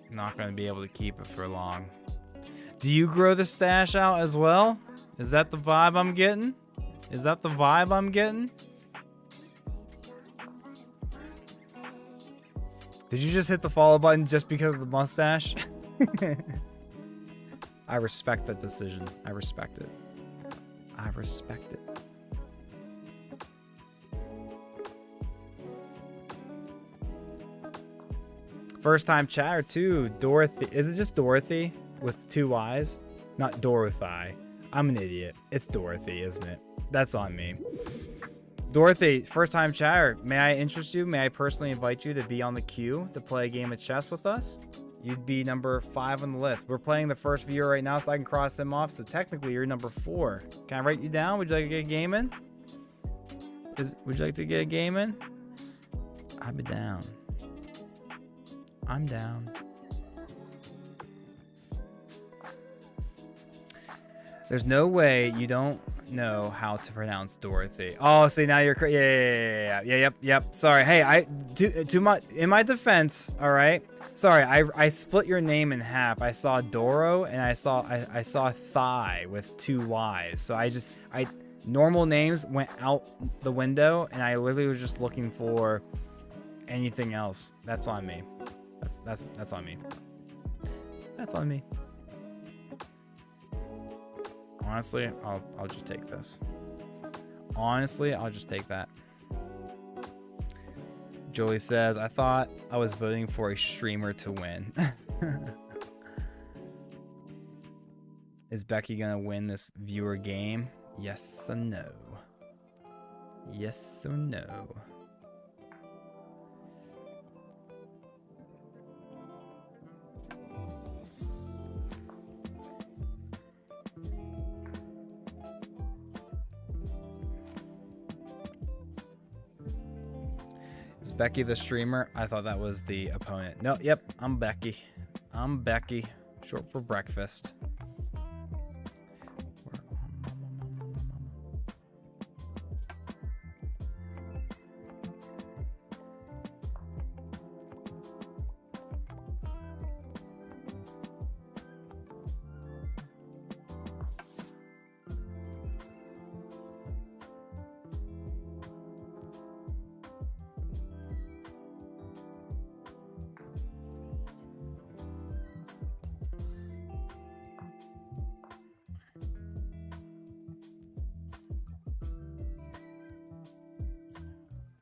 I'm not going to be able to keep it for long. Do you grow the stash out as well? Is that the vibe I'm getting? Is that the vibe I'm getting? Did you just hit the follow button just because of the mustache? I respect that decision. I respect it. I respect it. First time chatter too. Dorothy. Is it just Dorothy with 2 Y's? Not Dorothy. I'm an idiot. It's Dorothy, isn't it? That's on me. Dorothy, first time chatter. May I interest you? May I personally invite you to be on the queue to play a game of chess with us? You'd be number 5 on the list. We're playing the first viewer right now, so I can cross him off. So technically, you're number 4. Can I write you down? Would you like to get a game in? Would you like to get a game in? I've been down. I'm down. There's no way you don't know how to pronounce Dorothy. Oh, see, now you're yep. Sorry. Hey, in my defense, all right. Sorry, I split your name in half. I saw Doro and I saw Thigh with 2 Y's. So normal names went out the window, and I literally was just looking for anything else. That's on me. That's on me. That's on me. Honestly, I'll just take this. Honestly, I'll just take that. Julie says, I thought I was voting for a streamer to win. Is Becky gonna win this viewer game? Yes or no? Yes or no? Is Becky the streamer? I thought that was the opponent. No, yep, I'm Becky. I'm Becky, short for breakfast.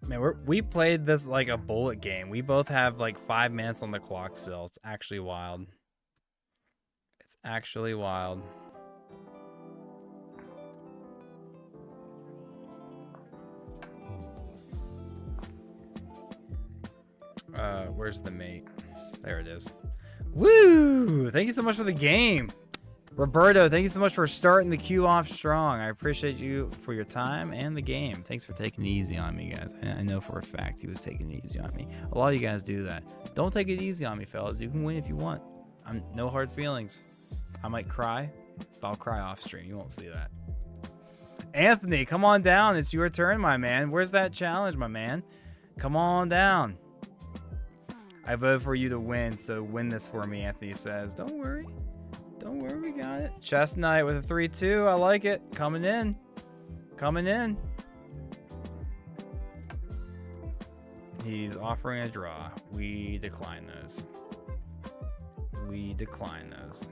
Man, we played this like a bullet game. We both have like 5 minutes on the clock still. It's actually wild. It's actually wild. Where's the mate? There it is. Woo! Thank you so much for the game. Roberto, thank you so much for starting the queue off strong. I appreciate you for your time and the game. Thanks for taking it easy on me, guys. I know for a fact he was taking it easy on me. A lot of you guys do that. Don't take it easy on me, fellas. You can win if you want. No hard feelings. I might cry, but I'll cry off stream. You won't see that. Anthony, come on down. It's your turn, my man. Where's that challenge, my man? Come on down. I voted for you to win, so win this for me, Anthony says. Don't worry. Don't worry, we got it. Chestnut with a 3-2. I like it. Coming in. Coming in. He's offering a draw. We decline those. We decline those.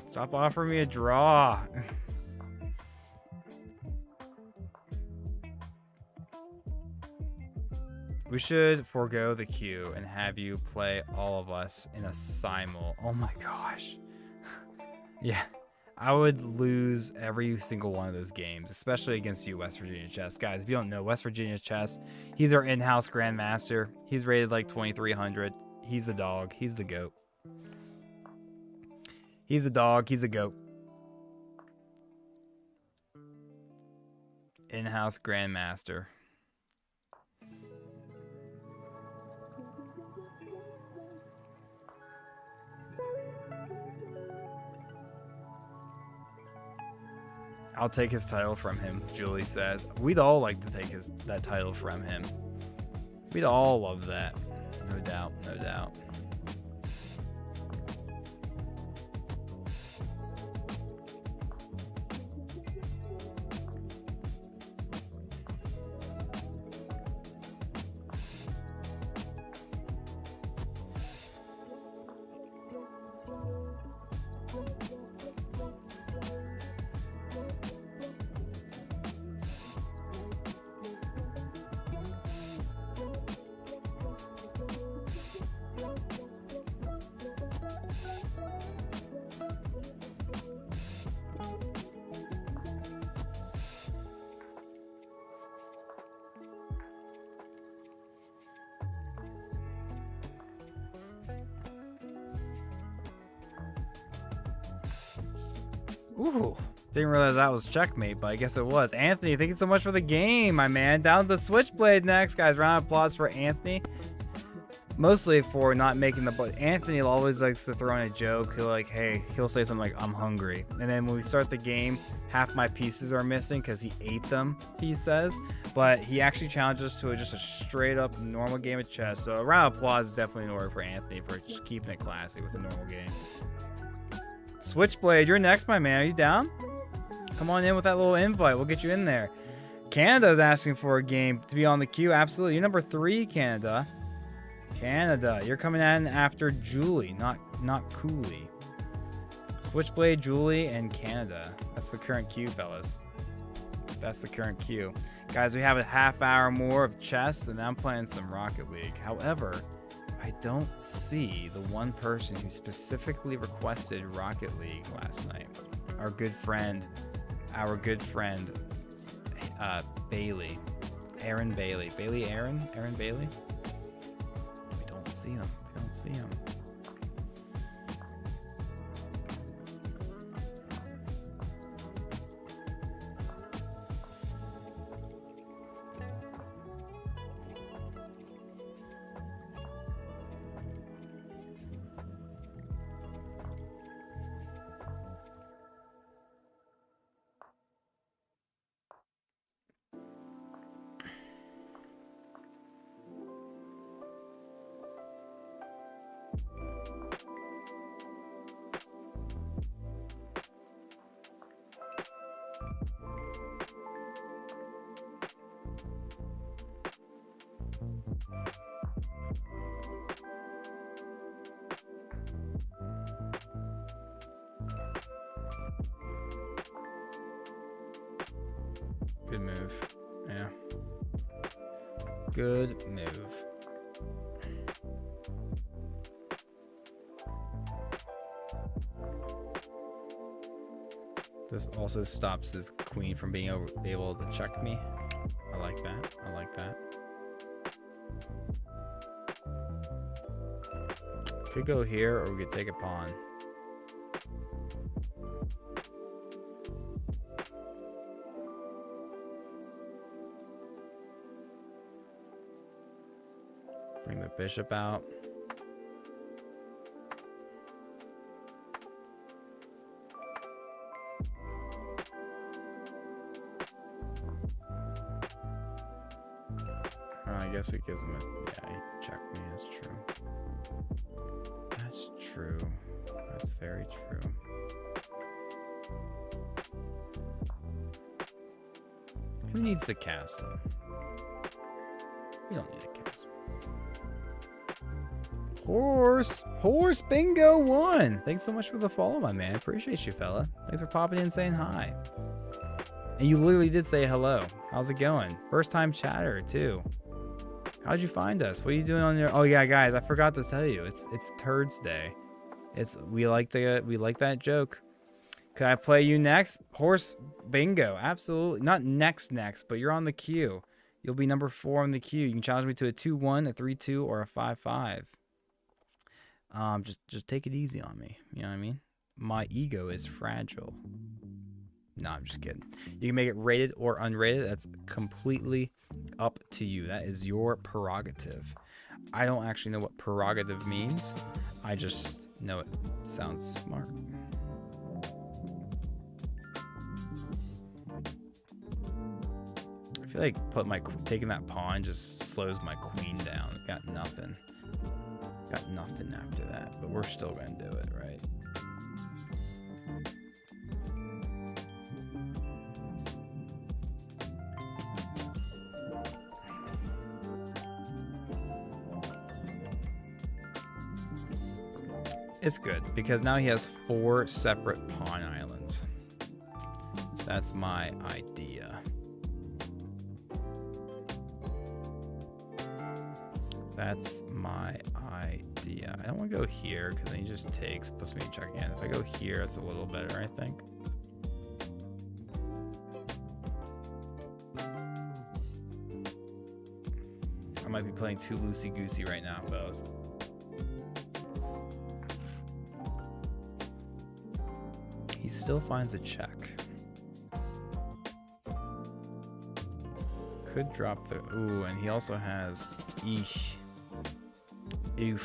Stop offering me a draw. We should forego the queue and have you play all of us in a simul. Oh my gosh. Yeah, I would lose every single one of those games, especially against you, West Virginia Chess. Guys, if you don't know, West Virginia Chess, he's our in-house grandmaster. He's rated like 2,300. He's the dog. He's the goat. He's the dog. He's the goat. In-house grandmaster. I'll take his title from him, Julie says. We'd all like to take that title from him. We'd all love that. No doubt, no doubt. Ooh, didn't realize that was checkmate, but I guess it was. Anthony, thank you so much for the game, my man. Down to the Switchblade next, guys. Round of applause for Anthony. Mostly for not making the... But Anthony always likes to throw in a joke. He'll say something like, I'm hungry. And then when we start the game, half my pieces are missing because he ate them, he says. But he actually challenged us to just a straight up normal game of chess. So a round of applause is definitely in order for Anthony for just keeping it classy with a normal game. Switchblade, you're next, my man. Are you down? Come on in with that little invite. We'll get you in there. Canada's asking for a game to be on the queue. Absolutely. You're number 3, Canada. Canada, you're coming in after Julie, not Cooley. Switchblade, Julie, and Canada. That's the current queue, fellas. That's the current queue. Guys, we have a half hour more of chess, and I'm playing some Rocket League. However, I don't see the one person who specifically requested Rocket League last night. Our good friend, Bailey. Aaron Bailey. Aaron Bailey? We don't see him. Good move. Yeah. Good move. This also stops his queen from being able to check me. I like that. I like that. Could go here, or we could take a pawn. Bring the bishop out. I guess it gives him a... Yeah, he checked me. That's true. That's true. That's very true. Who needs the castle? We don't need a castle. Horse bingo 1. Thanks so much for the follow, my man. Appreciate you, fella. Thanks for popping in and saying hi. And you literally did say hello. How's it going? First time chatter too. How'd you find us? What are you doing on your... Oh yeah, guys, I forgot to tell you. It's Turdsday. We like that joke. Could I play you next? Horse bingo. Absolutely. Not next, but you're on the queue. You'll be number 4 on the queue. You can challenge me to a 2-1, a 3-2, or a 5-5. Just take it easy on me. You know what I mean? My ego is fragile. No, I'm just kidding. You can make it rated or unrated. That's completely up to you. That is your prerogative. I don't actually know what prerogative means. I just know it sounds smart. I feel like taking that pawn just slows my queen down. Got nothing after that, but we're still gonna do it, right? It's good because now he has 4 separate pawn islands. That's my idea. That's my idea. I don't want to go here because then he just takes, puts me in check hand. If I go here, it's a little better, I think. I might be playing too loosey-goosey right now, fellas. He still finds a check. Could drop the... Ooh, and he also has... Eesh. Oof.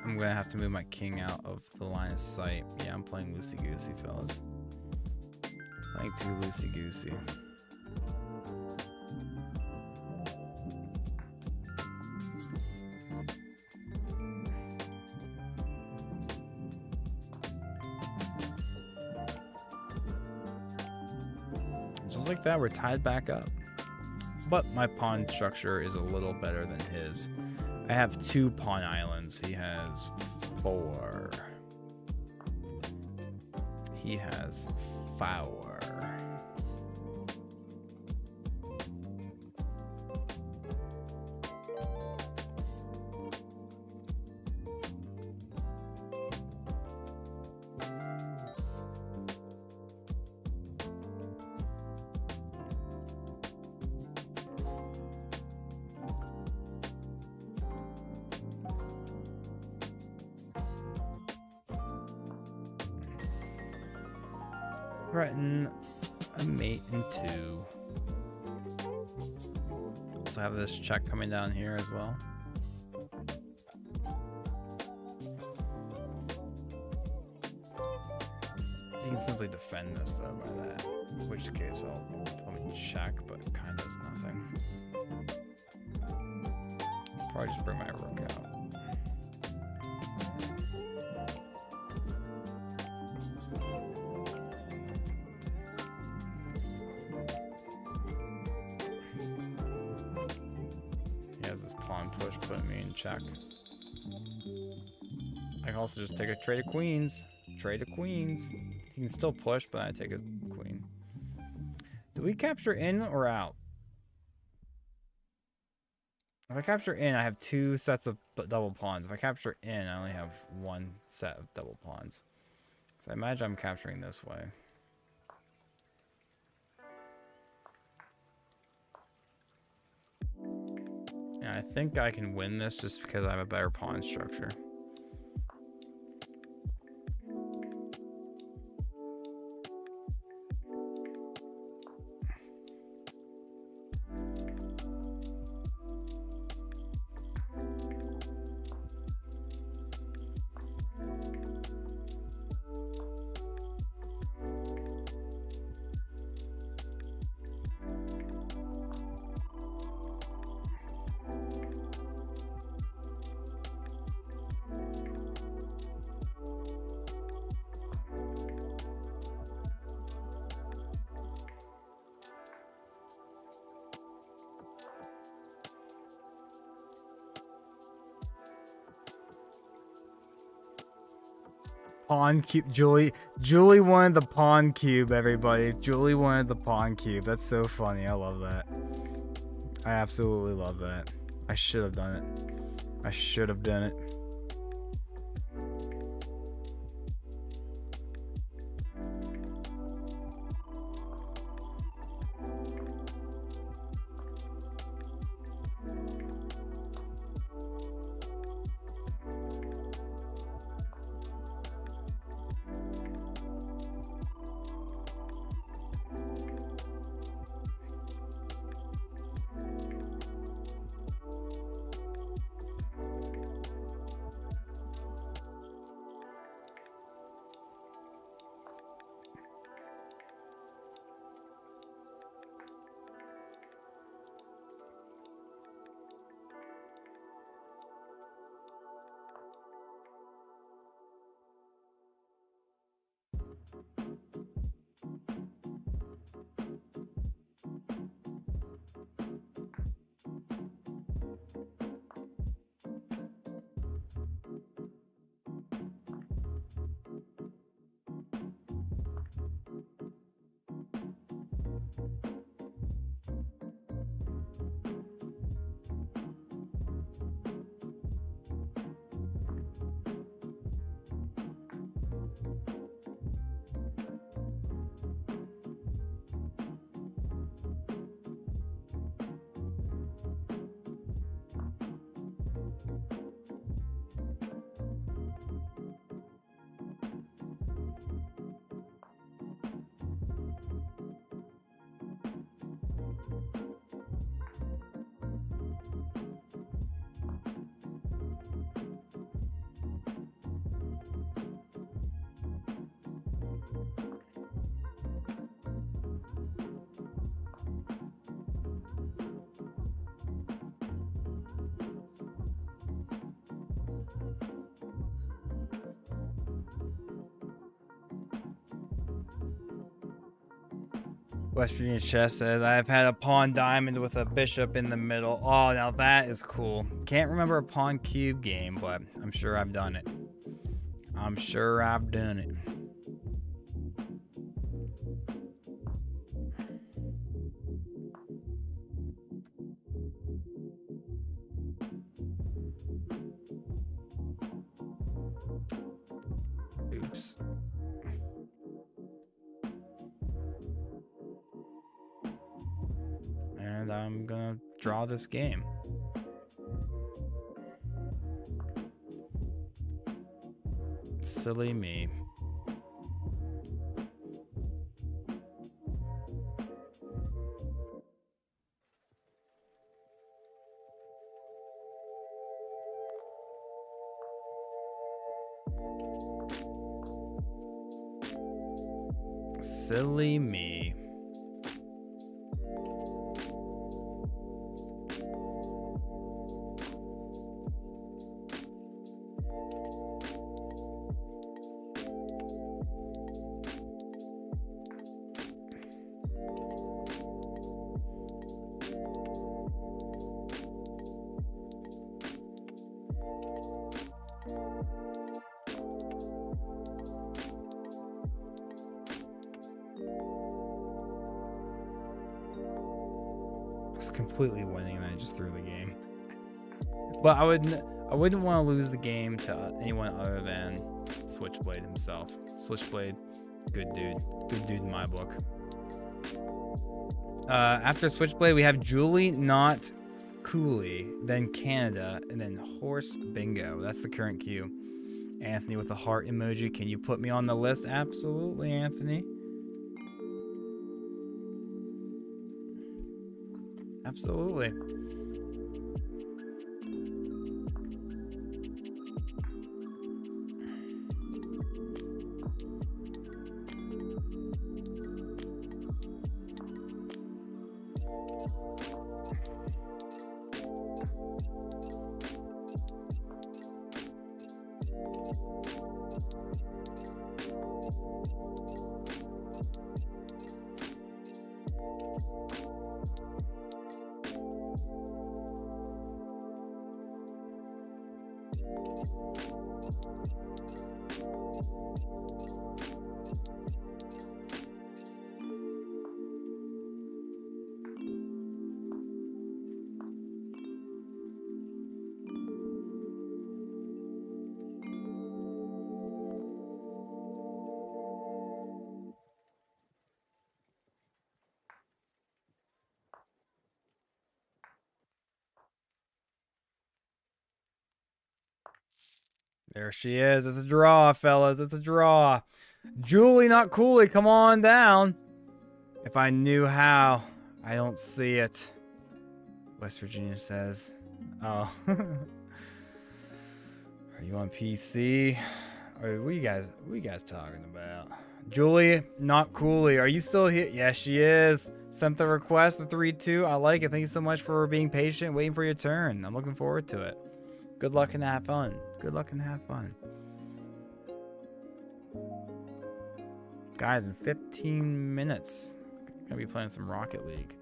I'm gonna have to move my king out of the line of sight. Yeah, I'm playing loosey-goosey, fellas. Playing too loosey-goosey. Just like that, we're tied back up. But my pawn structure is a little better than his. I have 2 pawn islands. He has 4. He has 4. Threaten a mate in 2. Also have this check coming down here as well. You can simply defend this though by that, in which case I'll probably check, but it kind of does nothing. Probably just bring my rook out. Push, putting me in check. I can also just take a trade of queens. Trade of queens. He can still push, but I take a queen. Do we capture in or out? If I capture in, I have 2 sets of double pawns. If I capture in, I only have 1 set of double pawns. So I imagine I'm capturing this way. And I think I can win this just because I have a better pawn structure. Pawn cube, Julie wanted the pawn cube, everybody. Julie wanted the pawn cube. That's so funny. I love that. I absolutely love that. I should have done it. I should have done it. West Virginia Chess says, I have had a pawn diamond with a bishop in the middle. Oh, now that is cool. Can't remember a pawn cube game, but I'm sure I've done it. I'm sure I've done it. Oops. And I'm gonna draw this game. Silly me. Silly me. Completely winning, and I just threw the game. But I wouldn't want to lose the game to anyone other than Switchblade himself. Switchblade, good dude in my book. After Switchblade, we have Julie, Not Cooley, then Canada, and then Horse Bingo. That's the current queue. Anthony with a heart emoji. Can you put me on the list? Absolutely, Anthony. Absolutely. There she is. It's a draw, fellas. It's a draw. Julie, Not Cooley, come on down. If I knew how. I don't see it. West Virginia says. Oh. Are you on PC? Or what are you guys talking about? Julie, Not Cooley. Are you still here? Yes, she is. Sent the request, the 3-2. I like it. Thank you so much for being patient, waiting for your turn. I'm looking forward to it. Good luck and have fun. Good luck and have fun. Guys, in 15 minutes, I'm gonna be playing some Rocket League.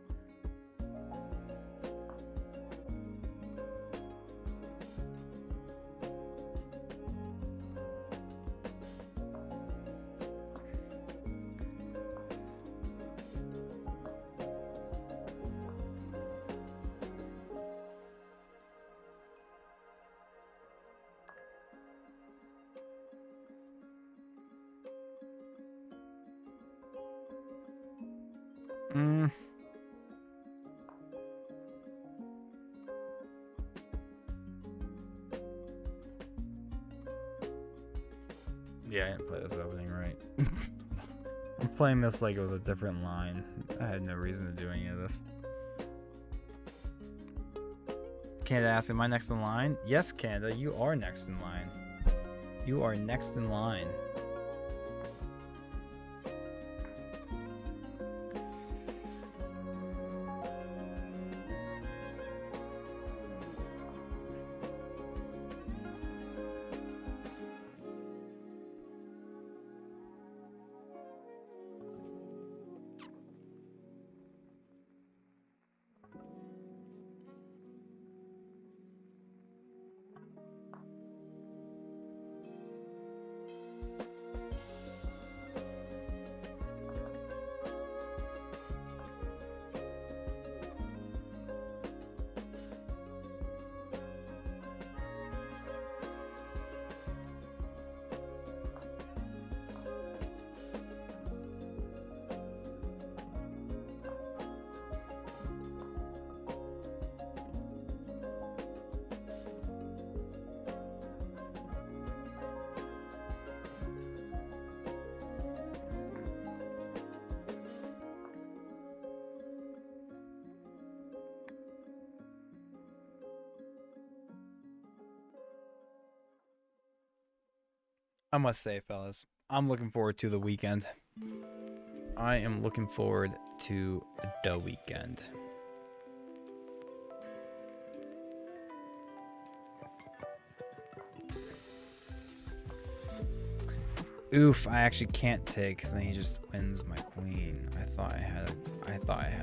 Yeah, I didn't play this opening right. I'm playing this like it was a different line. I had no reason to do any of this. Canada asks, am I next in line? Yes, Canada, you are next in line. You are next in line. I must say, fellas, I'm looking forward to the weekend. I am looking forward to the weekend. Oof, I actually can't take because then he just wins my queen. I thought I had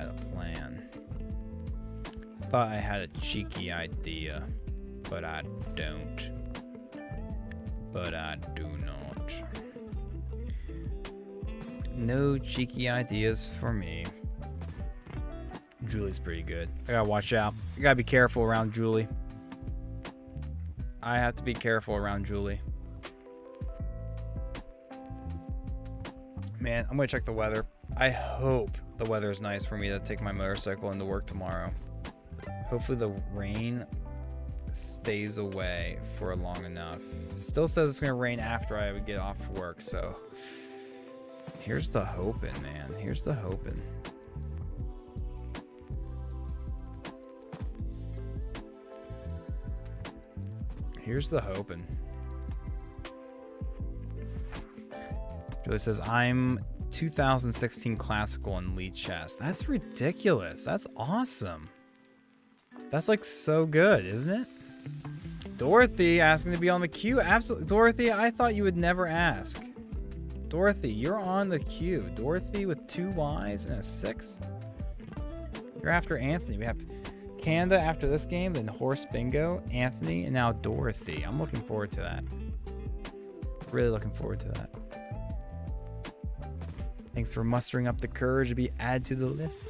a plan. I thought I had a cheeky idea, but I don't. But I do not. No cheeky ideas for me. Julie's pretty good. I gotta watch out. I gotta be careful around Julie. I have to be careful around Julie. Man, I'm gonna check the weather. I hope the weather is nice for me to take my motorcycle into work tomorrow. Hopefully the rain stays away for long enough. It still says it's gonna rain after I would get off work, so here's the hoping, man. Here's the hoping. Here's the hoping. Julie says, I'm 2016 classical in lead chess. That's ridiculous. That's awesome. That's like so good, isn't it? Dorothy asking to be on the queue. Absolutely. Dorothy, I thought you would never ask. Dorothy, you're on the queue. Dorothy with 2 Ys and a 6. You're after Anthony. We have Canada after this game, then Horse Bingo, Anthony, and now Dorothy. I'm looking forward to that. Really looking forward to that. Thanks for mustering up the courage to be added to the list.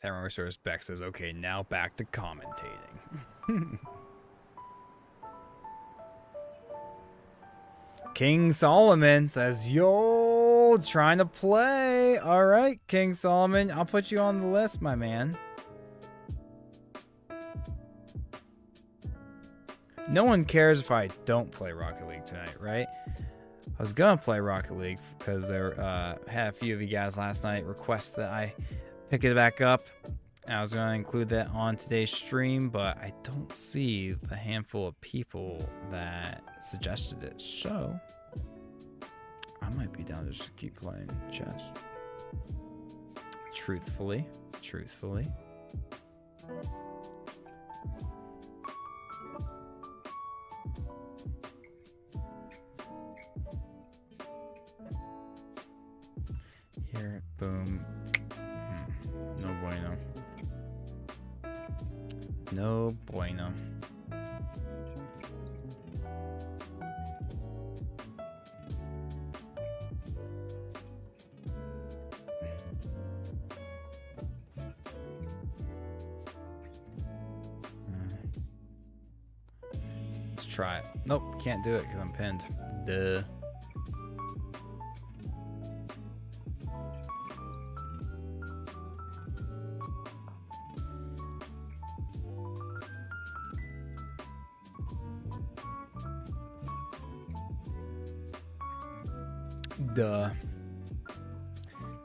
Tamara Resource Beck says, okay, now back to commentating. King Solomon says, yo, trying to play. All right, King Solomon, I'll put you on the list, my man. No one cares if I don't play Rocket League tonight, right? I was going to play Rocket League because there had a few of you guys last night request that I pick it back up. I was going to include that on today's stream, but I don't see the handful of people that suggested it. So I might be down to just keep playing chess. Truthfully. Here, boom. No bueno. No bueno. Let's try it. Nope, can't do it because I'm pinned. Duh. Duh.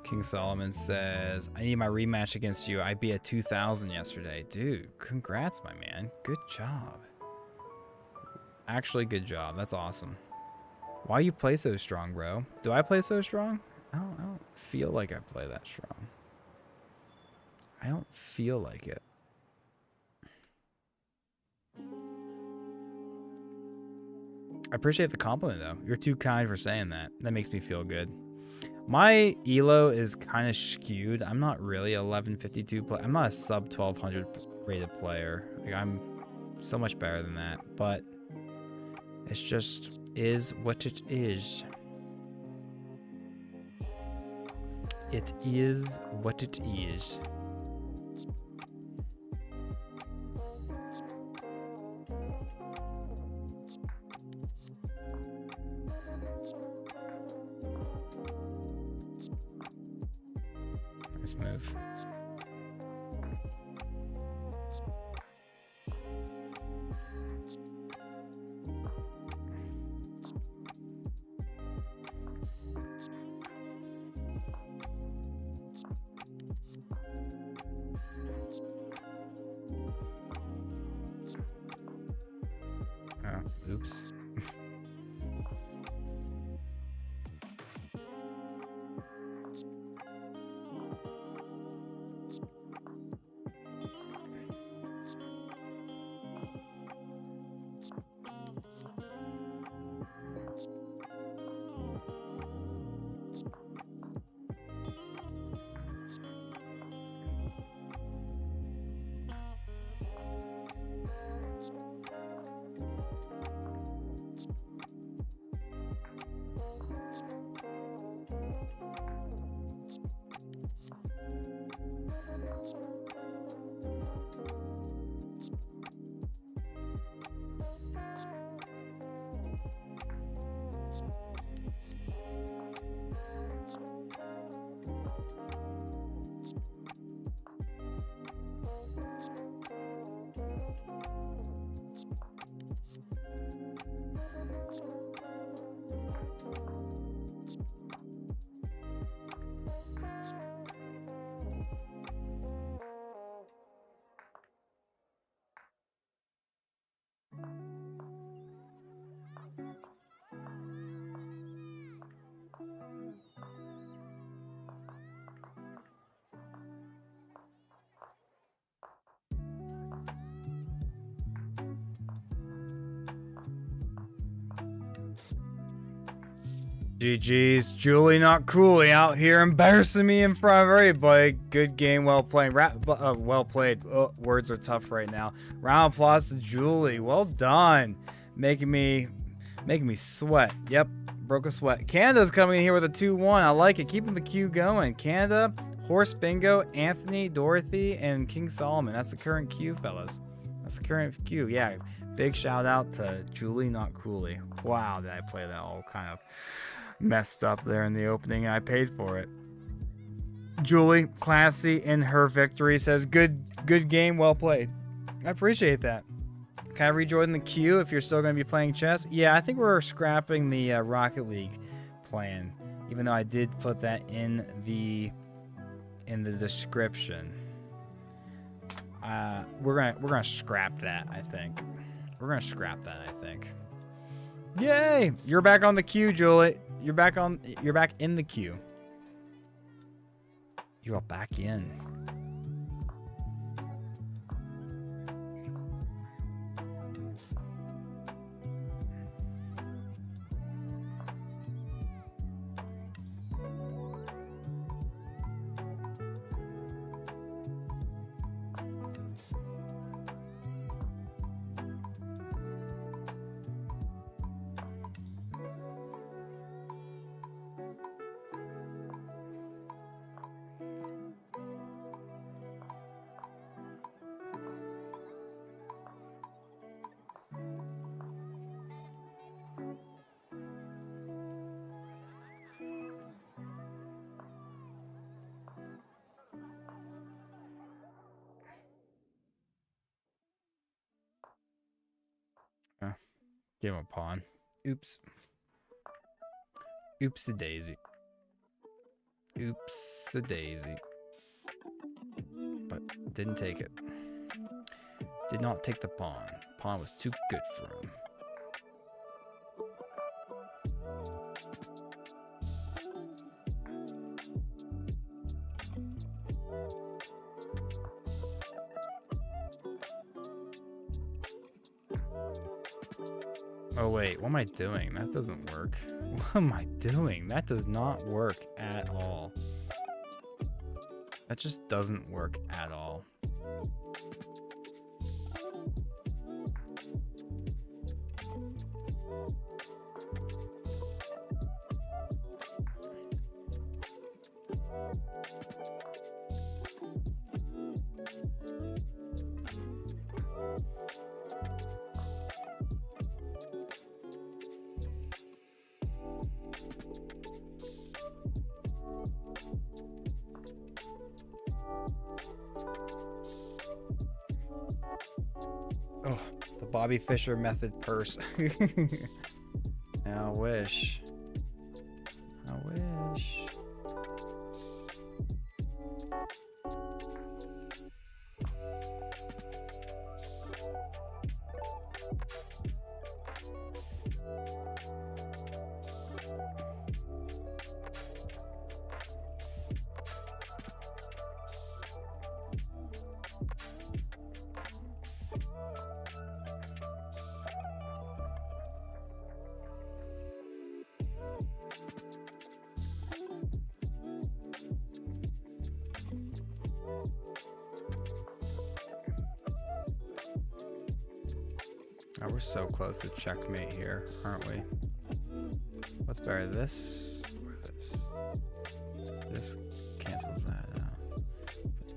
King Solomon says, I need my rematch against you. I beat a 2000 yesterday. Dude, congrats, my man. Good job. Actually, good job. That's awesome. Why you play so strong, bro? Do I play so strong? I don't feel like I play that strong. I don't feel like it. I appreciate the compliment, though. You're too kind for saying that. That makes me feel good. My elo is kind of skewed. I'm not really 1152 play. I'm not a sub 1200 rated player. Like So much better than that, but it's just is what it is. It is what it is. Nice move. Oh, oops. GG's, Julie not Cooley out here embarrassing me in front of everybody. Good game, well played. Well played. Oh, words are tough right now. Round of applause to Julie. Well done. Making me sweat. Yep, broke a sweat. Canada's coming in here with a 2-1. I like it. Keeping the queue going. Canada, Horse Bingo, Anthony, Dorothy, and King Solomon. That's the current queue, fellas. That's the current queue. Yeah, big shout out to Julie not Cooley. Wow, did I play that all kind of messed up there in the opening, and I paid for it. Julie, classy in her victory, says good game, well played. I appreciate that. Can I rejoin the queue if you're still going to be playing chess? Yeah, I think we're scrapping the Rocket League plan, even though I did put that in the description. We're gonna scrap that, I think. We're gonna scrap that, I think. Yay! You're back on the queue, Julie. You're back in the queue. You are back in. Give him a pawn. Oops. Oops-a-daisy. Oops-a-daisy. But didn't take it. Did not take the pawn. Pawn was too good for him. Oh wait, what am I doing? That doesn't work. What am I doing? That does not work at all. That just doesn't work at all. The Bobby Fischer method purse. I wish. I wish. Oh, we're so close to checkmate here, aren't we? What's better, this or this? This cancels that out.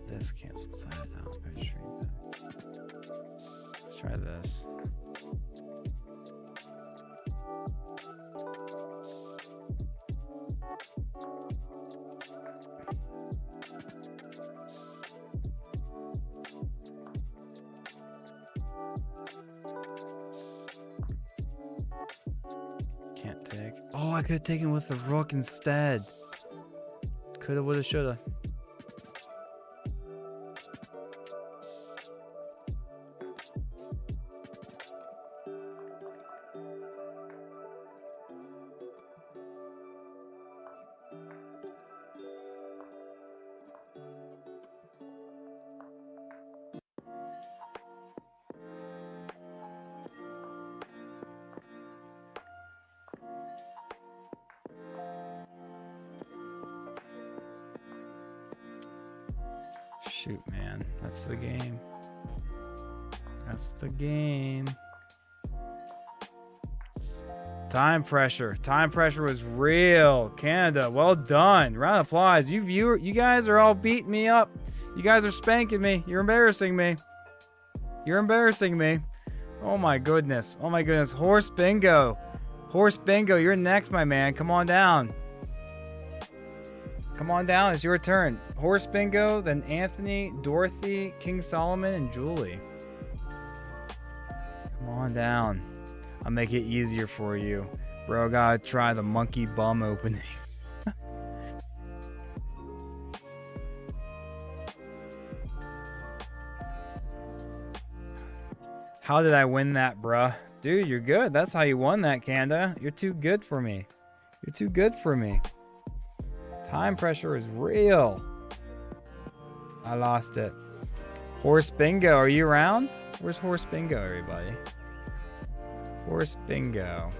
This cancels that out. Straight back. Let's try this. Can't take. Oh, I could have taken with the rook instead. Coulda, woulda, shoulda. Shoot, man. That's the game. That's the game. Time pressure. Time pressure was real. Canada, well done. Round of applause. You guys are all beating me up. You guys are spanking me. You're embarrassing me. You're embarrassing me. Oh my goodness. Oh my goodness. Horse bingo. Horse bingo. You're next, my man. Come on down. Come on down, it's your turn. Horse bingo, then Anthony, Dorothy, King Solomon, and Julie. Come on down. I'll make it easier for you. Bro, gotta try the monkey bum opening. How did I win that, bruh? Dude, you're good. That's how you won that, Kanda. You're too good for me. You're too good for me. Time pressure is real. I lost it. Horse bingo, are you around? Where's horse bingo, everybody? Horse bingo.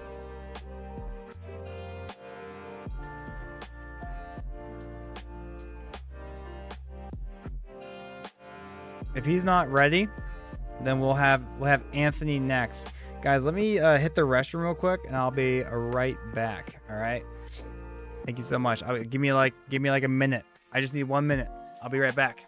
If he's not ready, then we'll have Anthony next. Guys, let me hit the restroom real quick, and I'll be right back. All right. Thank you so much. Give me like a minute. I just need 1 minute. I'll be right back.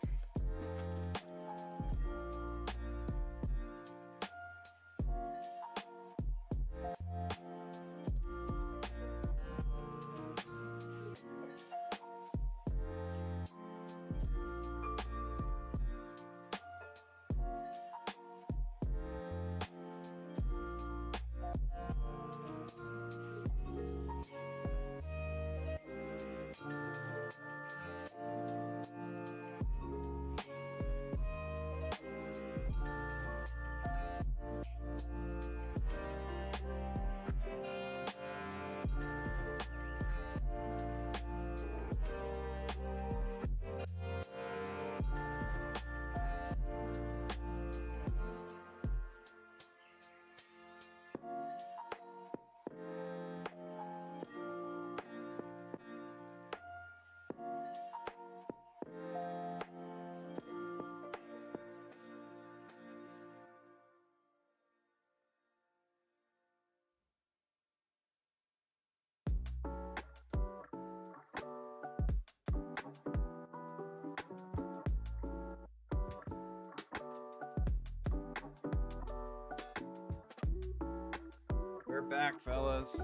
We're back, fellas.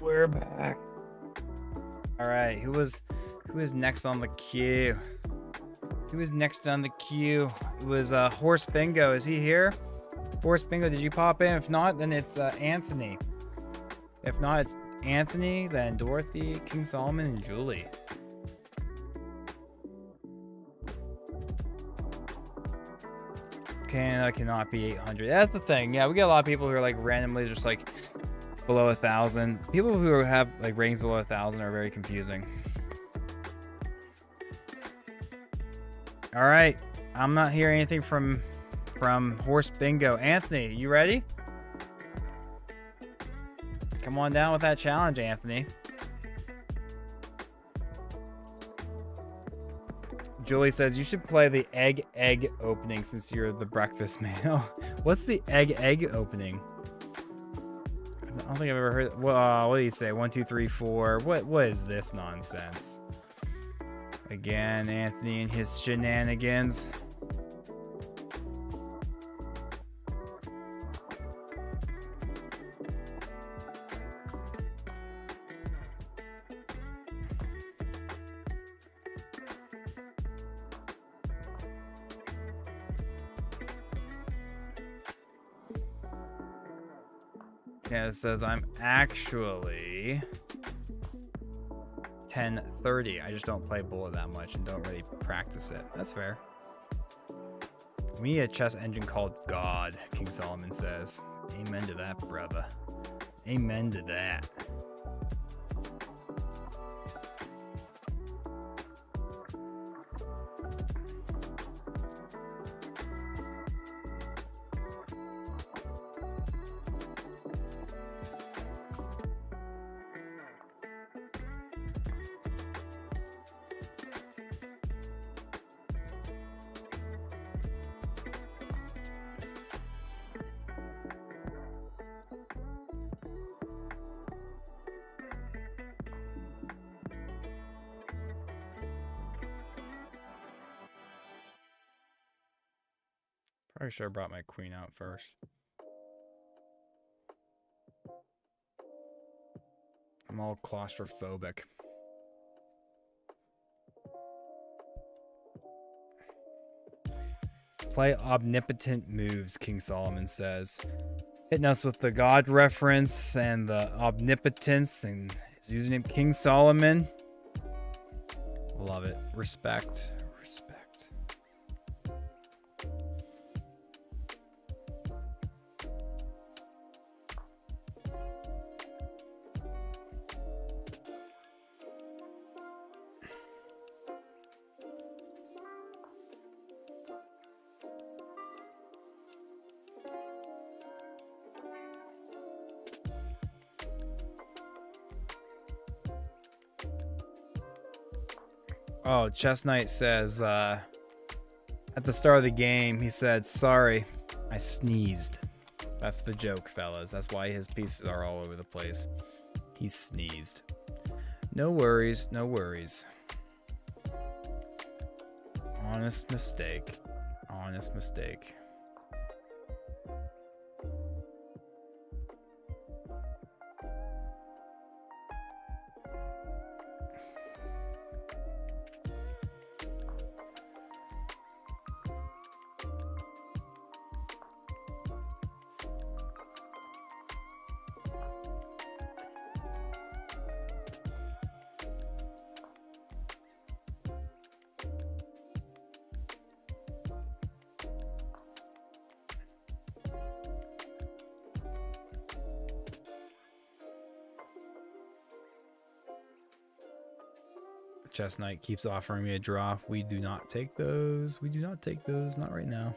We're back. All right, who was next on the queue? Who was next on the queue? It was Horse Bingo. Is he here? Horse Bingo, did you pop in? If not, then it's Anthony. If not, it's Anthony, then Dorothy, King Solomon, and Julie. Canada cannot be 800. That's the thing. Yeah, we get a lot of people who are like randomly just like below 1,000. People who have like ratings below 1,000 are very confusing. All right, I'm not hearing anything from Horse Bingo. Anthony, you ready? Come on down with that challenge, Anthony. Julie says you should play the egg opening since you're the breakfast man. What's the egg opening? I don't think I've ever heard. Well, what do you say? 1, 2, 3, 4. What is this nonsense? Again, Anthony and his shenanigans. Yeah, it says I'm actually 1030. I just don't play Bullet that much and don't really practice it. That's fair. We need a chess engine called God, King Solomon says. Amen to that, brother. Amen to that. Probably should have brought my queen out first. I'm all claustrophobic. Play omnipotent moves, King Solomon says. Hitting us with the God reference and the omnipotence and his username King Solomon. Love it. Respect. Respect. Oh, Chess Knight says, at the start of the game, he said, sorry, I sneezed. That's the joke, fellas. That's why his pieces are all over the place. He sneezed. No worries, no worries. Honest mistake. Honest mistake. Chess Knight keeps offering me a draw. We do not take those. We do not take those. Not right now.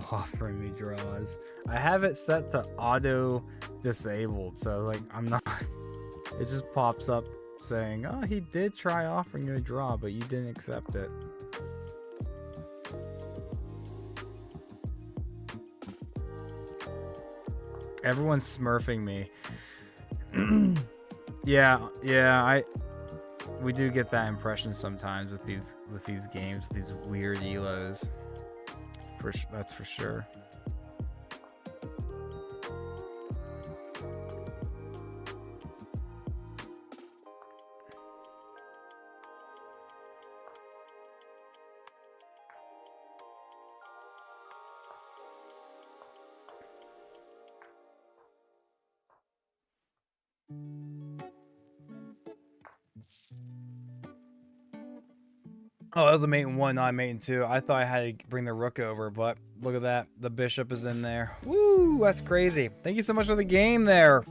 still offering me draws. I have it set to auto disabled, so like I'm not. It just pops up saying, "Oh, he did try offering you a draw, but you didn't accept it." Everyone's smurfing me. Yeah, we do get that impression sometimes with these games, with these weird elos. That's for sure. Oh, that was a mate in 1, not a mate in 2. I thought I had to bring the rook over, but look at that. The bishop is in there. Woo, that's crazy. Thank you so much for the game there,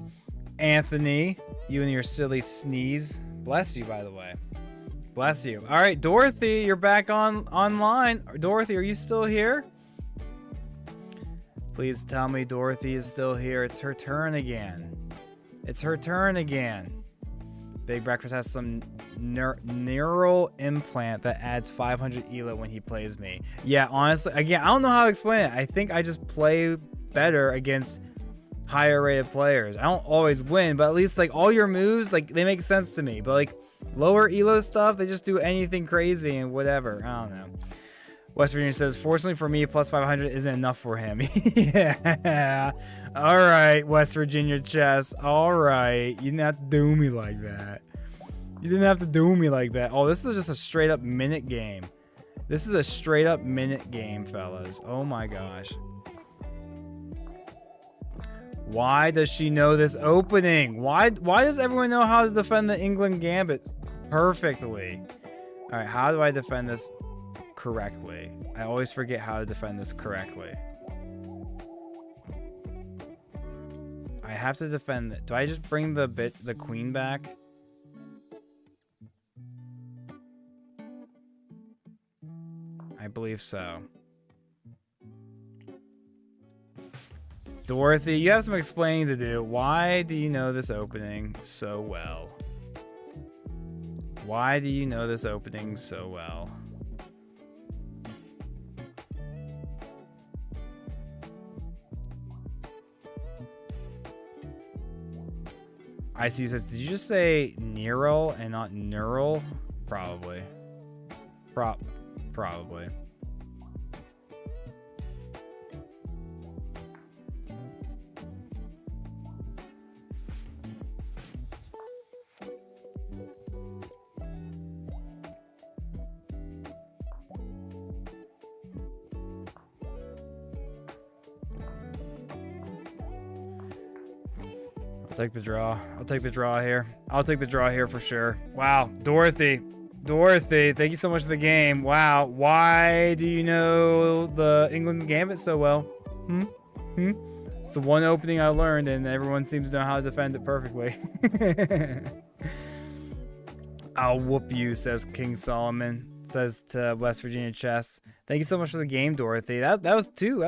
Anthony. You and your silly sneeze. Bless you, by the way. Bless you. All right, Dorothy, you're back online. Dorothy, are you still here? Please tell me Dorothy is still here. It's her turn again. It's her turn again. Big Breakfast has some neural implant that adds 500 ELO when he plays me. Yeah, honestly, again, I don't know how to explain it. I think I just play better against higher rated players. I don't always win, but at least like all your moves, like they make sense to me. But like lower ELO stuff, they just do anything crazy and whatever. I don't know. West Virginia says, fortunately for me, plus 500 isn't enough for him. Yeah. All right, West Virginia chess. All right. You didn't have to do me like that. You didn't have to do me like that. Oh, this is just a straight up minute game. This is a straight up minute game, fellas. Oh my gosh. Why does she know this opening? Why does everyone know how to defend the England gambit perfectly? All right, how do I defend this correctly? I always forget how to defend this correctly. I have to defend it. Do I just bring the queen back? I believe so. Dorothy, you have some explaining to do. Why do you know this opening so well? Why do you know this opening so well? ICU says, did you just say neural and not neural? Probably. Probably. Take the draw. I'll take the draw here. I'll take the draw here for sure. Wow, Dorothy, thank you so much for the game. Wow, why do you know the England gambit so well? It's the one opening I learned, and everyone seems to know how to defend it perfectly. I'll whoop you, says King Solomon. Says to West Virginia Chess. Thank you so much for the game, Dorothy. That was two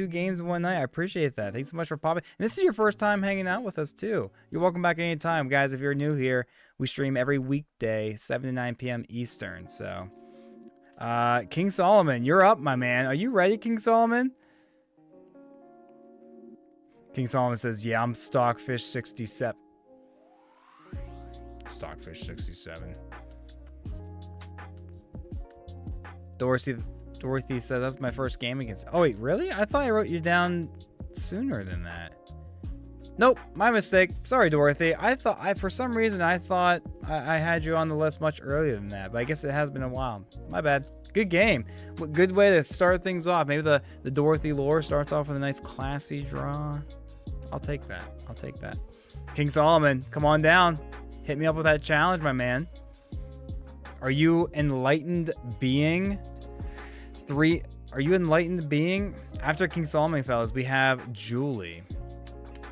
games in one night. I appreciate that. Thanks so much for popping. And this is your first time hanging out with us too. You're welcome back anytime, guys. If you're new here, we stream every weekday, 7 to 9 p.m. Eastern. So, King Solomon, you're up, my man. Are you ready, King Solomon? King Solomon says, "Yeah, I'm Stockfish 67." Stockfish 67. Dorothy said, that's my first game against... Oh, wait, really? I thought I wrote you down sooner than that. Nope, my mistake. Sorry, Dorothy. For some reason, I thought I had you on the list much earlier than that, but I guess it has been a while. My bad. Good game. Good way to start things off. Maybe the Dorothy lore starts off with a nice classy draw. I'll take that. I'll take that. King Solomon, come on down. Hit me up with that challenge, my man. Are you enlightened being? Are you enlightened being? After King Solomon, fellas, we have Julie.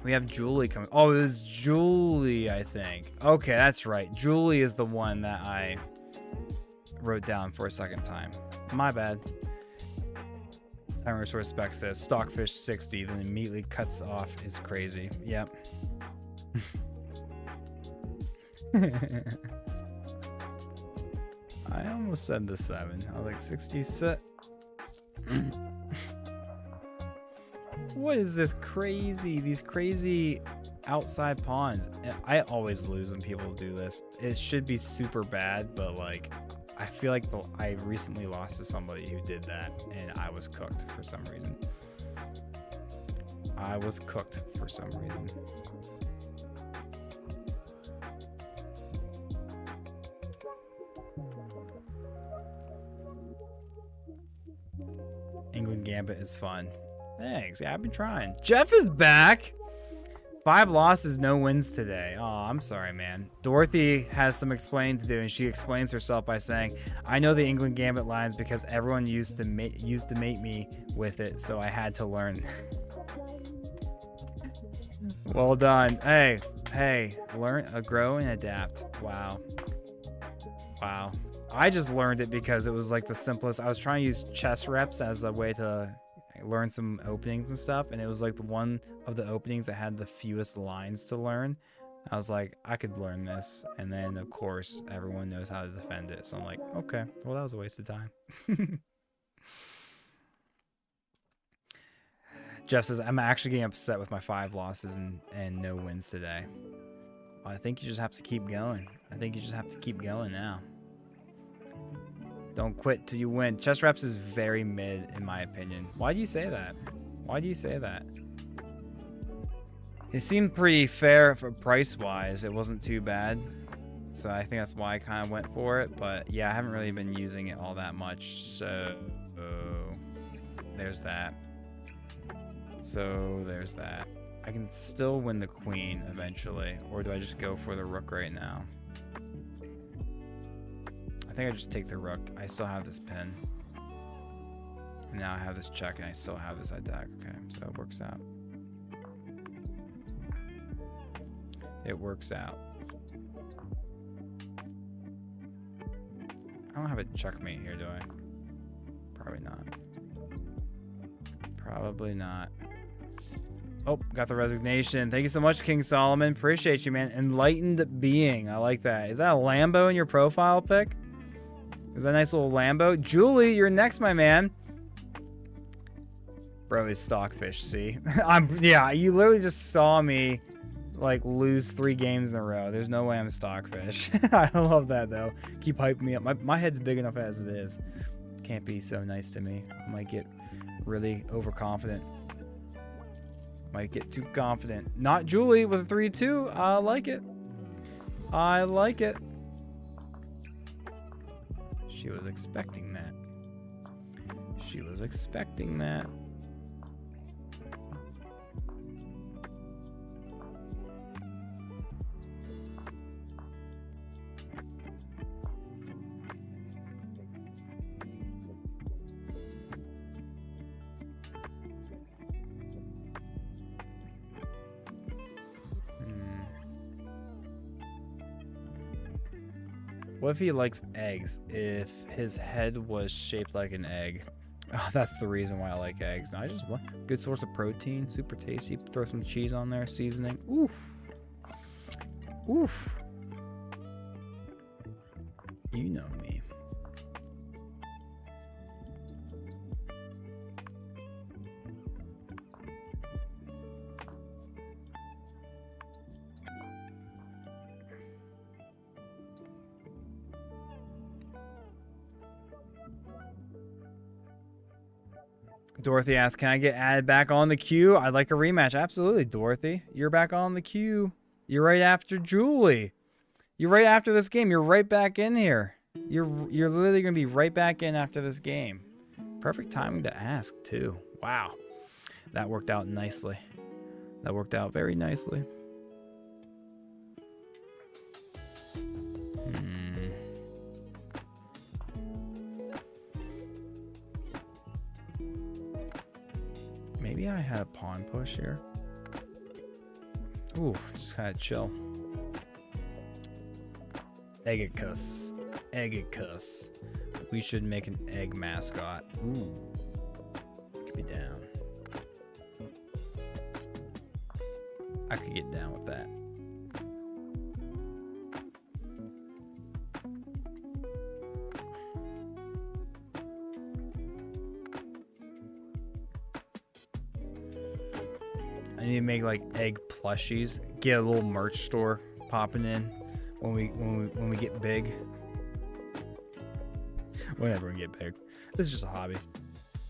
We have Julie coming. Oh, it was Julie, I think. Okay, that's right. Julie is the one that I wrote down for a second time. My bad. Timer Source Spec says Stockfish 60, then immediately cuts off is crazy. Yep. I almost said the 7. I was like 66. What is this crazy? These crazy outside pawns. I always lose when people do this. It should be super bad, but like I feel like I recently lost to somebody who did that, and I was cooked for some reason. I was cooked for some reason. England Gambit is fun. Thanks. Yeah, I've been trying. Jeff is back. 5 losses, no wins today. Oh, I'm sorry, man. Dorothy has some explaining to do, and she explains herself by saying, "I know the England Gambit lines because everyone used to mate me with it, so I had to learn." Well done. Hey, learn, grow, and adapt. Wow. Wow. I just learned it because it was like the simplest. I was trying to use chess reps as a way to learn some openings and stuff, and it was like the one of the openings that had the fewest lines to learn. I was like, I could learn this, and then of course everyone knows how to defend it, so I'm like, okay, well that was a waste of time. Jeff says, I'm actually getting upset with my 5 losses and no wins today. Well, I think you just have to keep going. I think you just have to keep going now. Don't quit till you win. Chess Reps is very mid, in my opinion. Why do you say that? Why do you say that? It seemed pretty fair for price-wise. It wasn't too bad. So I think that's why I kind of went for it. But yeah, I haven't really been using it all that much. So there's that. So there's that. I can still win the queen eventually. Or do I just go for the rook right now? I think I just take the rook. I still have this pin. And now I have this check and I still have this attack. Okay, so it works out. It works out. I don't have a checkmate here, do I? Probably not. Probably not. Oh, got the resignation. Thank you so much, King Solomon. Appreciate you, man. Enlightened being. I like that. Is that a Lambo in your profile pic? Is that a nice little Lambo? Julie, you're next, my man. Bro is Stockfish, see? Yeah, you literally just saw me like lose 3 games in a row. There's no way I'm Stockfish. I love that though. Keep hyping me up. My head's big enough as it is. Can't be so nice to me. I might get really overconfident. Might get too confident. Not Julie with a 3-2. I like it. I like it. She was expecting that. She was expecting that. What if he likes eggs? If his head was shaped like an egg. Oh, that's the reason why I like eggs. No, I just love good source of protein, super tasty. Throw some cheese on there, seasoning. Oof. Oof. You know me. Dorothy asks, can I get added back on the queue? I'd like a rematch. Absolutely, Dorothy. You're back on the queue. You're right after Julie. You're right after this game. You're right back in here. You're literally going to be right back in after this game. Perfect timing to ask, too. Wow. That worked out nicely. That worked out very nicely. Maybe I had a pawn push here. Ooh, just kind of chill. Eggicus. Eggicus. We should make an egg mascot. Ooh. be down. I could get down with that. I need to make like egg plushies. Get a little merch store popping in when we get big. Whenever we get big. This is just a hobby.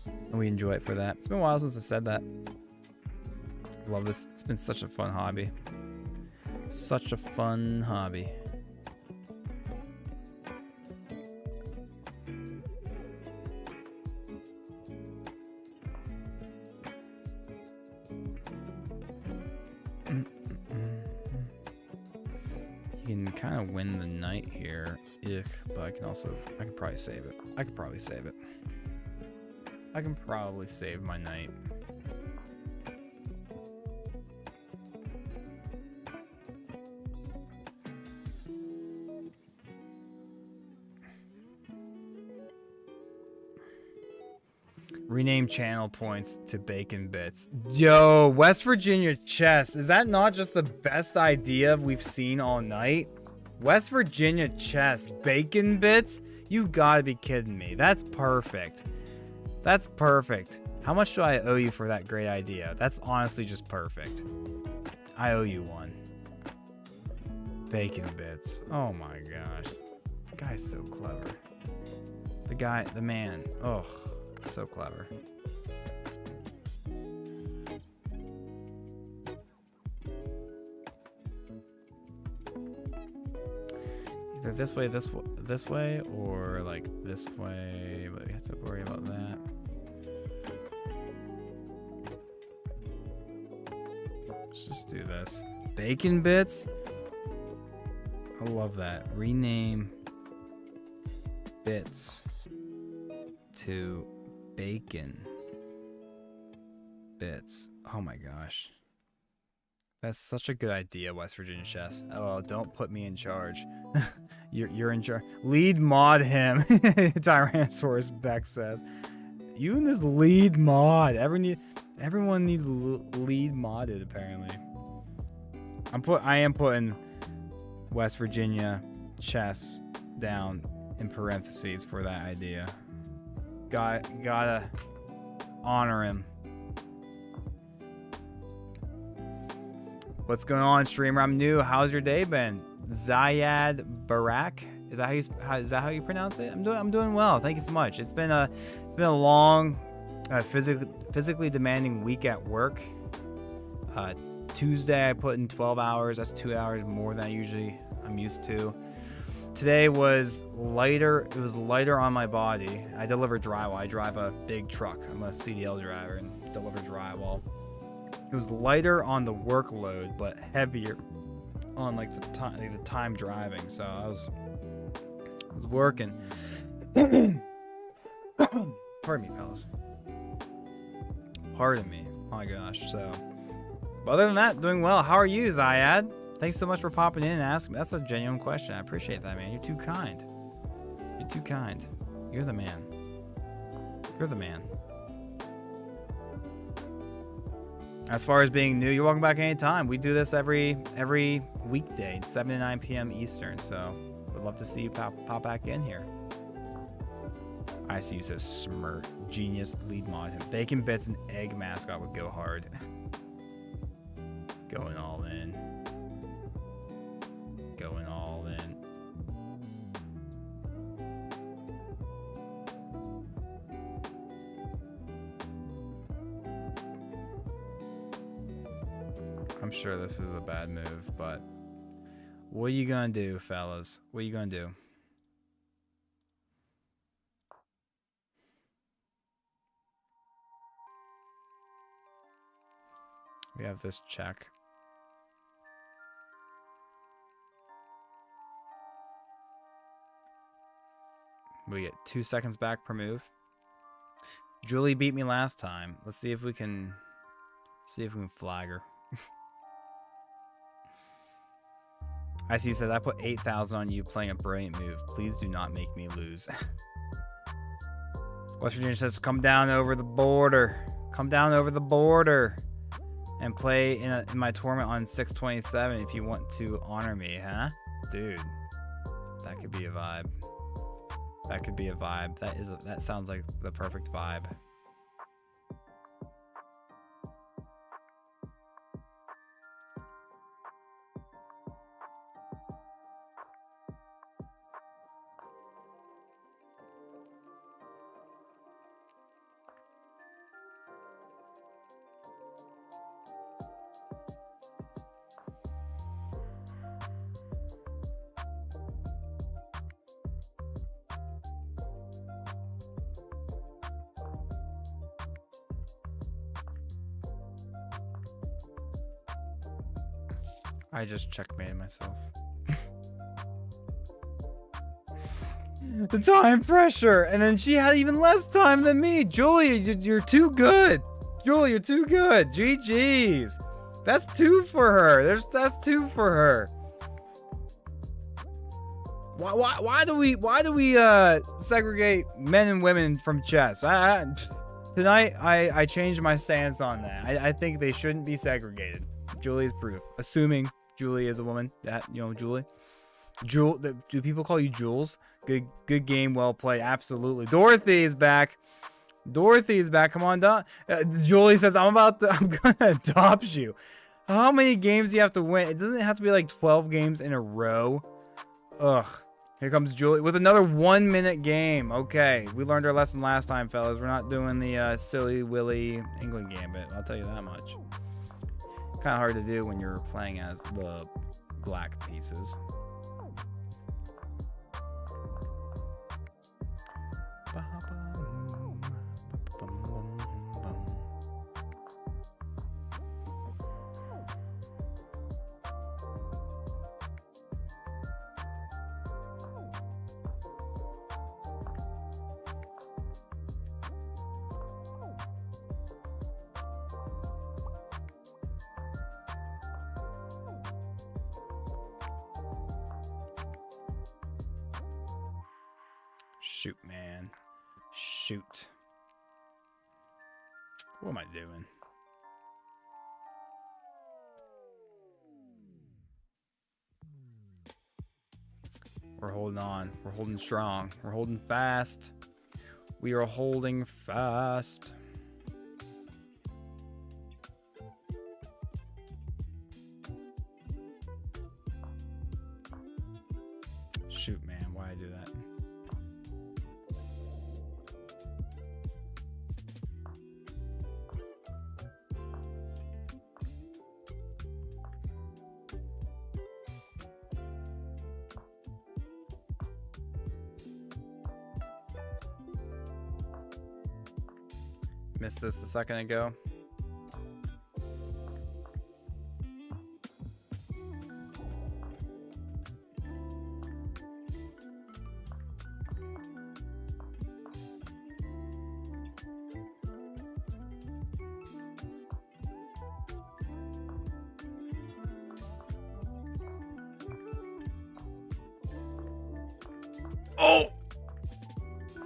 And we enjoy it for that. It's been a while since I said that. Love this. It's been such a fun hobby. Such a fun hobby. You can kind of win the night here, but I could probably save it. I could probably save it. I can probably save my night. Rename channel points to bacon bits. Yo, West Virginia chess. Is that not just the best idea we've seen all night? West Virginia chess, bacon bits? You gotta be kidding me. That's perfect. That's perfect. How much do I owe you for that great idea? That's honestly just perfect. I owe you one. Bacon bits. Oh my gosh. The guy's so clever. The man. Oh. So clever. Either this way, or like this way, but we have to worry about that. Let's just do this. Bacon bits? I love that. Rename bits to bacon bits. Oh my gosh. That's such a good idea, West Virginia chess. Oh, don't put me in charge. You're in charge. Lead mod him. Tyrannosaurus Beck says. You and this lead mod. Everyone needs lead modded apparently. I am putting West Virginia chess down in parentheses for that idea. Gotta honor him. What's going on, streamer? I'm new. How's your day been? Zayad Barak? Is that how you pronounce it? I'm doing well. Thank you so much. It's been a long, physically demanding week at work. Tuesday I put in 12 hours. That's 2 hours more than I'm used to. Today was lighter. It was lighter on my body. I deliver drywall. I drive a big truck. I'm a CDL driver and deliver drywall. It was lighter on the workload, but heavier on like the time driving. So I was working. Pardon me, fellas. Pardon me. Oh my gosh. So, but other than that, doing well. How are you, Zayad? Thanks so much for popping in and asking. That's a genuine question. I appreciate that, man. You're too kind. You're too kind. You're the man. You're the man. As far as being new, you're welcome back anytime. We do this every weekday, 7 to 9 p.m. Eastern. So, would love to see you pop back in here. I see you says smirk. Genius lead mod. Bacon bits and egg mascot would go hard. Going all in. Going all in. I'm sure this is a bad move, but what are you gonna do, fellas? What are you gonna do? We have this check. We get 2 seconds back per move. Julie beat me last time. Let's see if we can flag her. ICU says, I put 8,000 on you playing a brilliant move. Please do not make me lose. West Virginia says, come down over the border. Come down over the border and play in my tournament on 6/27 if you want to honor me, huh? Dude, that could be a vibe. That could be a vibe. That sounds like the perfect vibe. I just checkmated myself. The time pressure, and then she had even less time than me. Julia, you're too good. Julia, you're too good. GG's. That's 2 for her. That's 2 for her. Why do we segregate men and women from chess? Tonight I changed my stance on that. I think they shouldn't be segregated. Julie's proof. Assuming Julie is a woman. Julie. Do people call you Jules? Good game, well played. Absolutely. Dorothy is back. Dorothy is back. Come on, Julie says, I'm gonna adopt you. How many games do you have to win? It doesn't have to be like 12 games in a row. Ugh. Here comes Julie with another 1-minute game. Okay, we learned our lesson last time, fellas. We're not doing the silly Willy England gambit. I'll tell you that much. Kind of hard to do when you're playing as the black pieces. Shoot, man. Shoot. What am I doing? We're holding on. We're holding strong. We're holding fast. We are holding fast. Shoot, man. Why I do that? Missed this a second ago. Oh!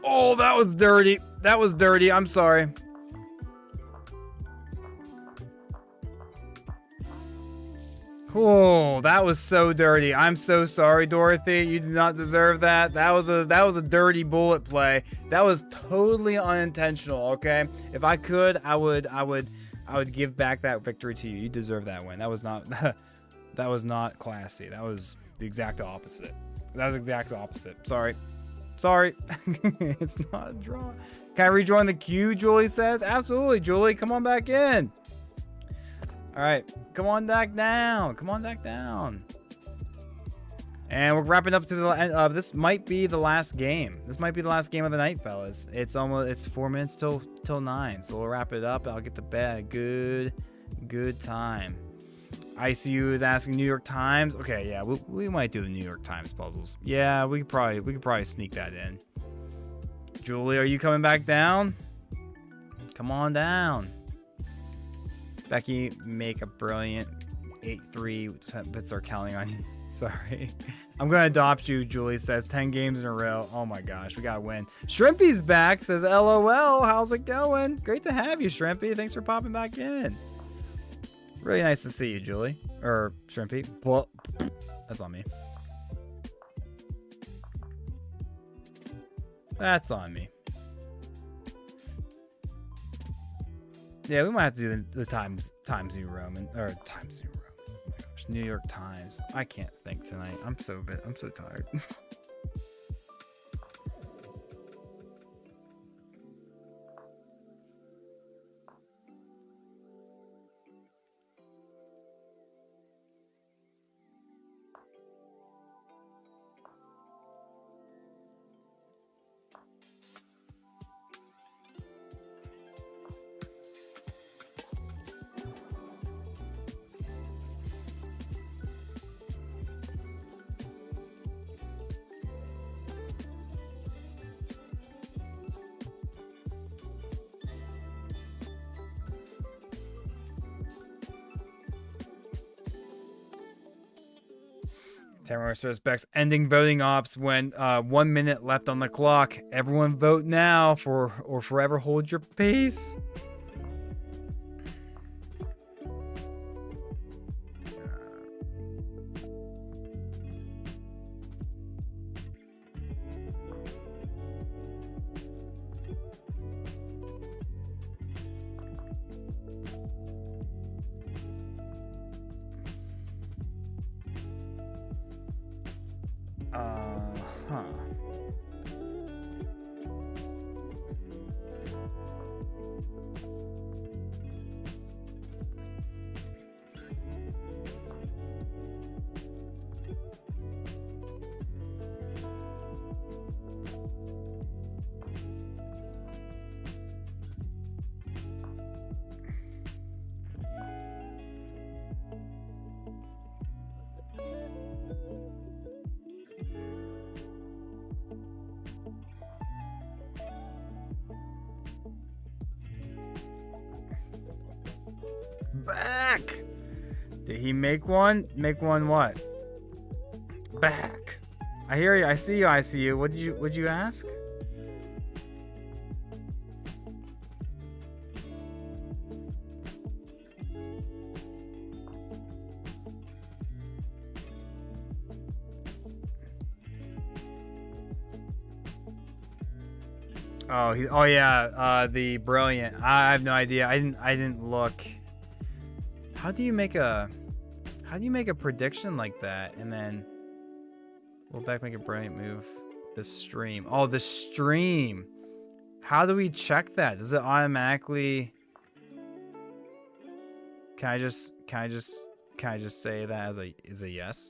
Oh, that was dirty. That was dirty. I'm sorry. Oh, that was so dirty. I'm so sorry, Dorothy. You did not deserve that. That was a dirty bullet play. That was totally unintentional, okay? If I could, I would give back that victory to you. You deserve that win. That was not that was not classy. That was the exact opposite. That was the exact opposite. Sorry. Sorry. It's not a draw. Can I rejoin the queue, Julie says? Absolutely, Julie. Come on back in. All right, come on back down. Come on back down. And we're wrapping up to the end of this. Might be the last game. This might be the last game of the night, fellas. It's 4 minutes till 9, so we'll wrap it up. I'll get to bed. Good time. ICU is asking New York Times. Okay, yeah, we might do the New York Times puzzles. Yeah, we could probably sneak that in. Julie, are you coming back down? Come on down. Becky, make a brilliant 8-3, but they're counting on you. Sorry. I'm going to adopt you, Julie says. 10 games in a row. Oh my gosh, we got to win. Shrimpy's back, says LOL. How's it going? Great to have you, Shrimpy. Thanks for popping back in. Really nice to see you, Julie. Or Shrimpy. Well, that's on me. That's on me. Yeah, we might have to do the Times New Roman. Or Times New Roman. Oh my gosh, New York Times. I can't think tonight. I'm so tired. Terrorist respects ending voting ops when 1 minute left on the clock. Everyone vote now or forever hold your peace. Back. Did he make one? Make one what? Back. I hear you. I see you. I see you. Would you ask? Oh, oh yeah, the brilliant. I have no idea. I didn't look. How do you make a prediction like that and then will Beck make a brilliant move? The stream. Oh, the stream. How do we check that? Does it automatically? Can I just say that as a yes?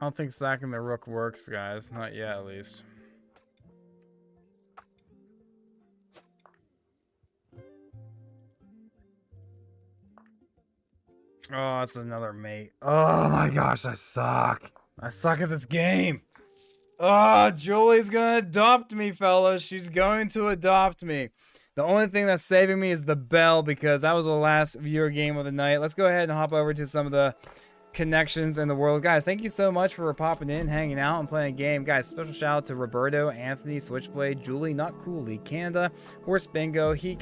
I don't think sacking the rook works, guys. Not yet, at least. Oh, it's another mate. Oh my gosh, I suck. I suck at this game. Oh, Julie's gonna adopt me, fellas. She's going to adopt me. The only thing that's saving me is the bell, because that was the last viewer game of the night. Let's go ahead and hop over to some of the connections in the world. Guys, thank you so much for popping in, hanging out, and playing a game. Guys, special shout out to Roberto, Anthony, Switchblade, Julie, Not Coolly, Canada, Horse Bingo. He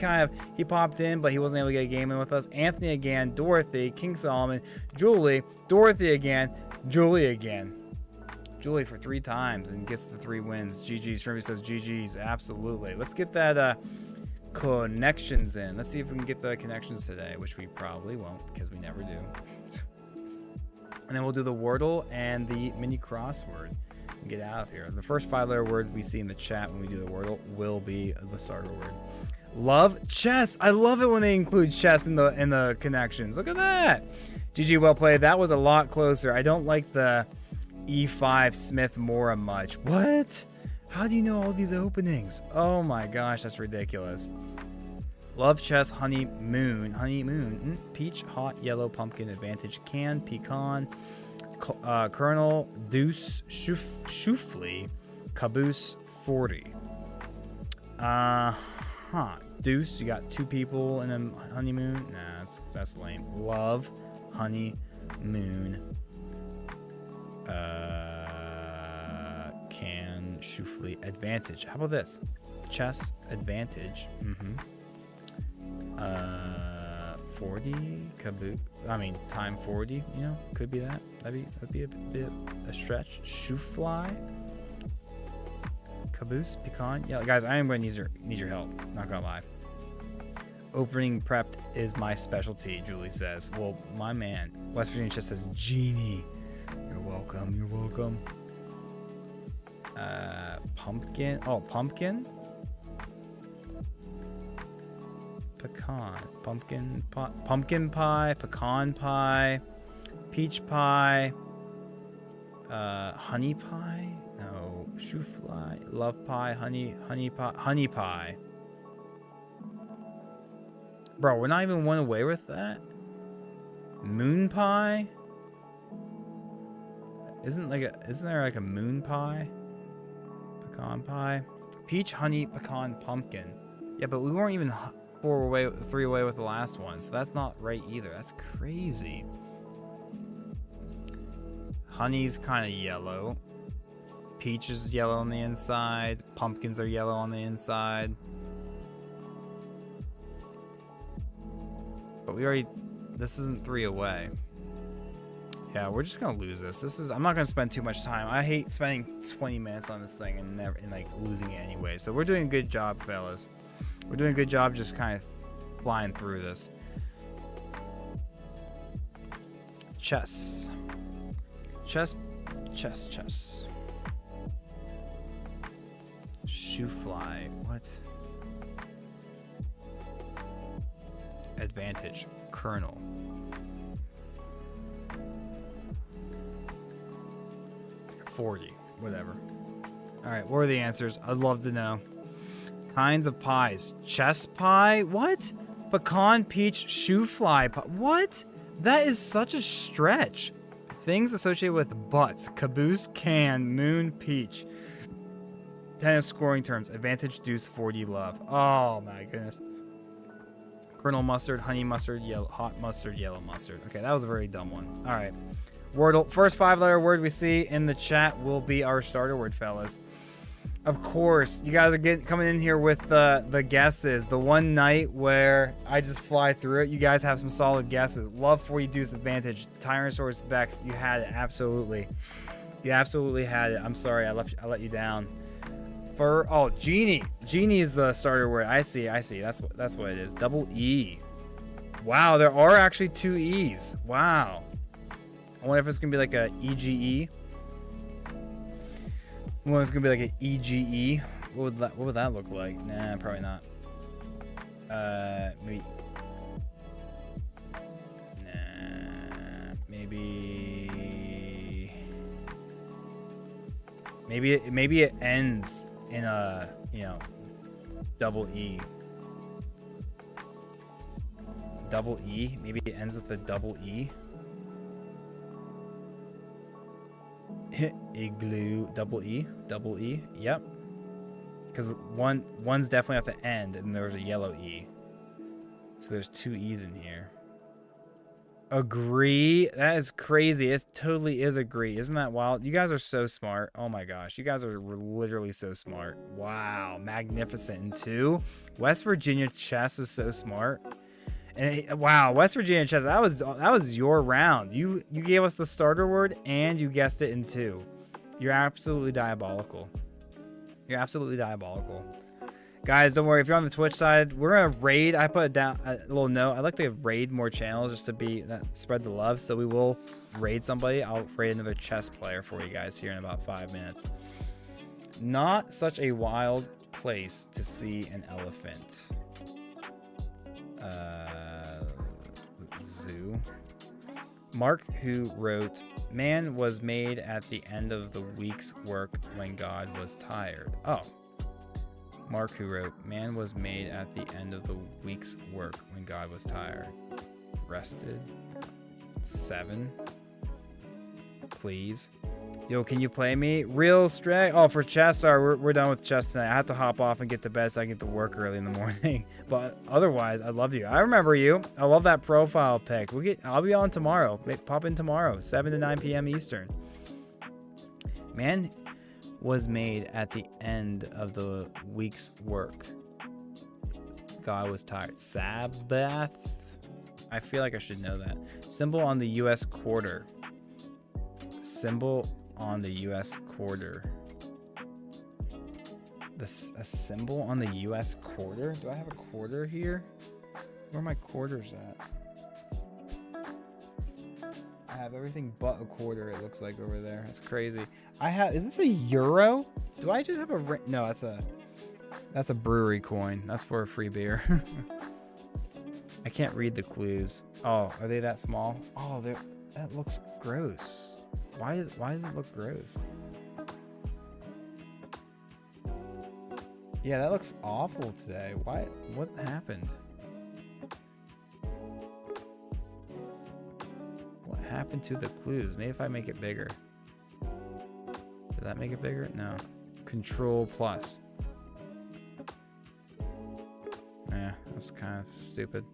popped in, but he wasn't able to get a game in with us. Anthony again, Dorothy, King Solomon, Julie, Dorothy again, Julie again. Julie for 3 times and gets the 3 wins. GG's. Shrimpy says GG's. Absolutely. Let's get that connections in. Let's see if we can get the connections today, which we probably won't because we never do. And then we'll do the Wordle and the mini crossword and get out of here. The first 5-letter word we see in the chat when we do the Wordle will be the starter word. Love chess. I love it when they include chess in the connections. Look at that. GG, well played. That was a lot closer. I don't like the E5 Smith Mora much. What? How do you know all these openings? Oh my gosh, that's ridiculous. Love chess, honeymoon, peach, hot, yellow, pumpkin, advantage, can, pecan, kernel, deuce, shoofly, caboose, 40. Deuce, you got 2 people in a honeymoon. Nah, that's lame. Love, honeymoon. Can, shoofly, advantage. How about this? Chess, advantage. 40 caboose. I mean, time 40. You know, could be that. That'd be a bit a stretch. Shoofly, caboose, pecan. Yeah, guys, I am going to need your help. Not gonna lie. Opening prepped is my specialty. Julie says. Well, my man, West Virginia just says genie. You're welcome. You're welcome. Pumpkin. Oh, pumpkin. Pecan, pumpkin pie, pecan pie, peach pie, honey pie, no, shoe fly, love pie, honey pie. Bro, we're not even one away with that. Moon pie. Isn't there like a moon pie? Pecan pie, peach, honey, pecan, pumpkin. Yeah, but we weren't even 3 away with the last one, so that's not right either. That's crazy. Honey's kind of yellow. Peach is yellow on the inside. Pumpkins are yellow on the inside. But this isn't 3 away. Yeah, we're just gonna lose this. I'm not gonna spend too much time. I hate spending 20 minutes on this thing and like losing it anyway. So we're doing a good job, fellas. We're doing a good job just kind of flying through this. Chess. Chess. Shoe fly. What? Advantage. Kernel. $40. Whatever. Alright, what are the answers? I'd love to know. Kinds of pies. Chess pie? What? Pecan, peach, shoe fly pie. What? That is such a stretch. Things associated with butts. Caboose, can, moon, peach. Tennis scoring terms. Advantage, deuce, 40, love. Oh my goodness. Kernel mustard, honey mustard, yellow, hot mustard, yellow mustard. Okay, that was a very dumb one. All right. Wordle. First 5-letter word we see in the chat will be our starter word, fellas. Of course, you guys are coming in here with the guesses. The one night where I just fly through it, you guys have some solid guesses. Love 40 deuce advantage. Tyrannosaurus Bex, you had it, absolutely. You absolutely had it. I'm sorry, I let you down. Genie. Genie is the starter word. I see. That's what it is. Double E. Wow, there are actually 2 E's. Wow. I wonder if it's gonna be like a EGE. Well, it's gonna be like an EGE. What would that look like? Nah, probably not. Maybe. Nah, maybe. Maybe it ends in a, you know, double E. Double E. Maybe it ends with a double E. Igloo. Double E. Double E. Yep. Because one's definitely at the end, and there's a yellow E. So there's 2 E's in here. Agree? That is crazy. It totally is agree. Isn't that wild? You guys are so smart. Oh my gosh. You guys are literally so smart. Wow. Magnificent. And 2. West Virginia chess is so smart. And wow, West Virginia chess, that was your round. You gave us the starter word and you guessed it in 2. You're absolutely diabolical. You're absolutely diabolical. Guys, don't worry. If you're on the Twitch side, we're gonna raid. I put down a little note. I'd like to raid more channels just to spread the love. So we will raid somebody. I'll raid another chess player for you guys here in about 5 minutes. Not such a wild place to see an elephant. Zoo. Mark, who wrote, "Man was made at the end of the week's work when God was tired." Oh. Mark, who wrote, "Man was made at the end of the week's work when God was tired." Rested. 7. Please. Yo, can you play me? Real stray. Oh, for chess. Sorry, we're done with chess tonight. I have to hop off and get to bed so I can get to work early in the morning. But otherwise, I love you. I remember you. I love that profile pic. I'll be on tomorrow. Pop in tomorrow, 7 to 9 p.m. Eastern. Man was made at the end of the week's work. God was tired. Sabbath. I feel like I should know that. Symbol on the U.S. quarter. Symbol on the U.S. quarter. A symbol on the U.S. quarter? Do I have a quarter here? Where are my quarters at? I have everything but a quarter, it looks like, over there. That's crazy. Is this a euro? Do I just have a no, that's a brewery coin. That's for a free beer. I can't read the clues. Oh, are they that small? Oh, that looks gross. Why does it look gross? Yeah, that looks awful today. What happened? What happened to the clues? Maybe if I make it bigger. Did that make it bigger? No. Control plus. Yeah, that's kind of stupid.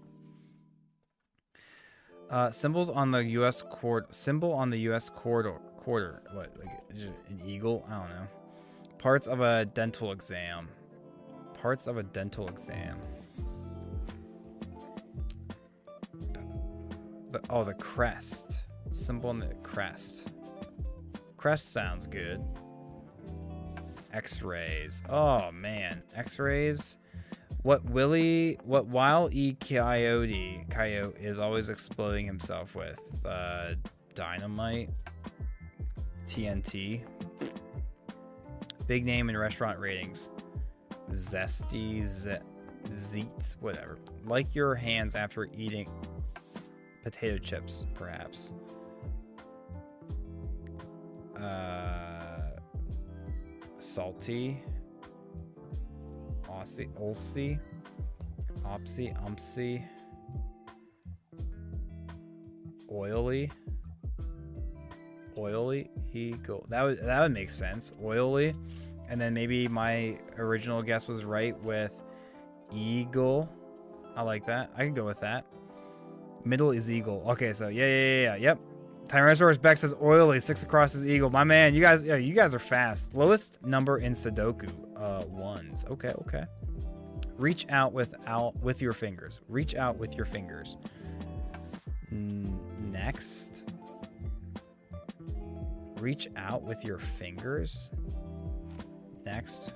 Symbols on the U.S. symbol on the U.S. quarter. What? Like an eagle? I don't know. Parts of a dental exam. Parts of a dental exam. The crest. Symbol on the crest. Crest sounds good. X-rays. Oh man, X-rays. What Wile E. Coyote is always exploding himself with? Dynamite. TNT. Big name in restaurant ratings. Zesty. Zeets. Whatever. Like your hands after eating potato chips, perhaps. Salty. Olsey, Opsy, Umpsy, Oily, Eagle. That would make sense. Oily, and then maybe my original guess was right with Eagle. I like that. I can go with that. Middle is Eagle. Okay, so yeah. Yep. Tyrannosaurus Rex says Oily. 6 across is Eagle. My man, you guys are fast. Lowest number in Sudoku. 1s. Okay. Reach out with your fingers. Reach out with your fingers. Next. Reach out with your fingers. Next.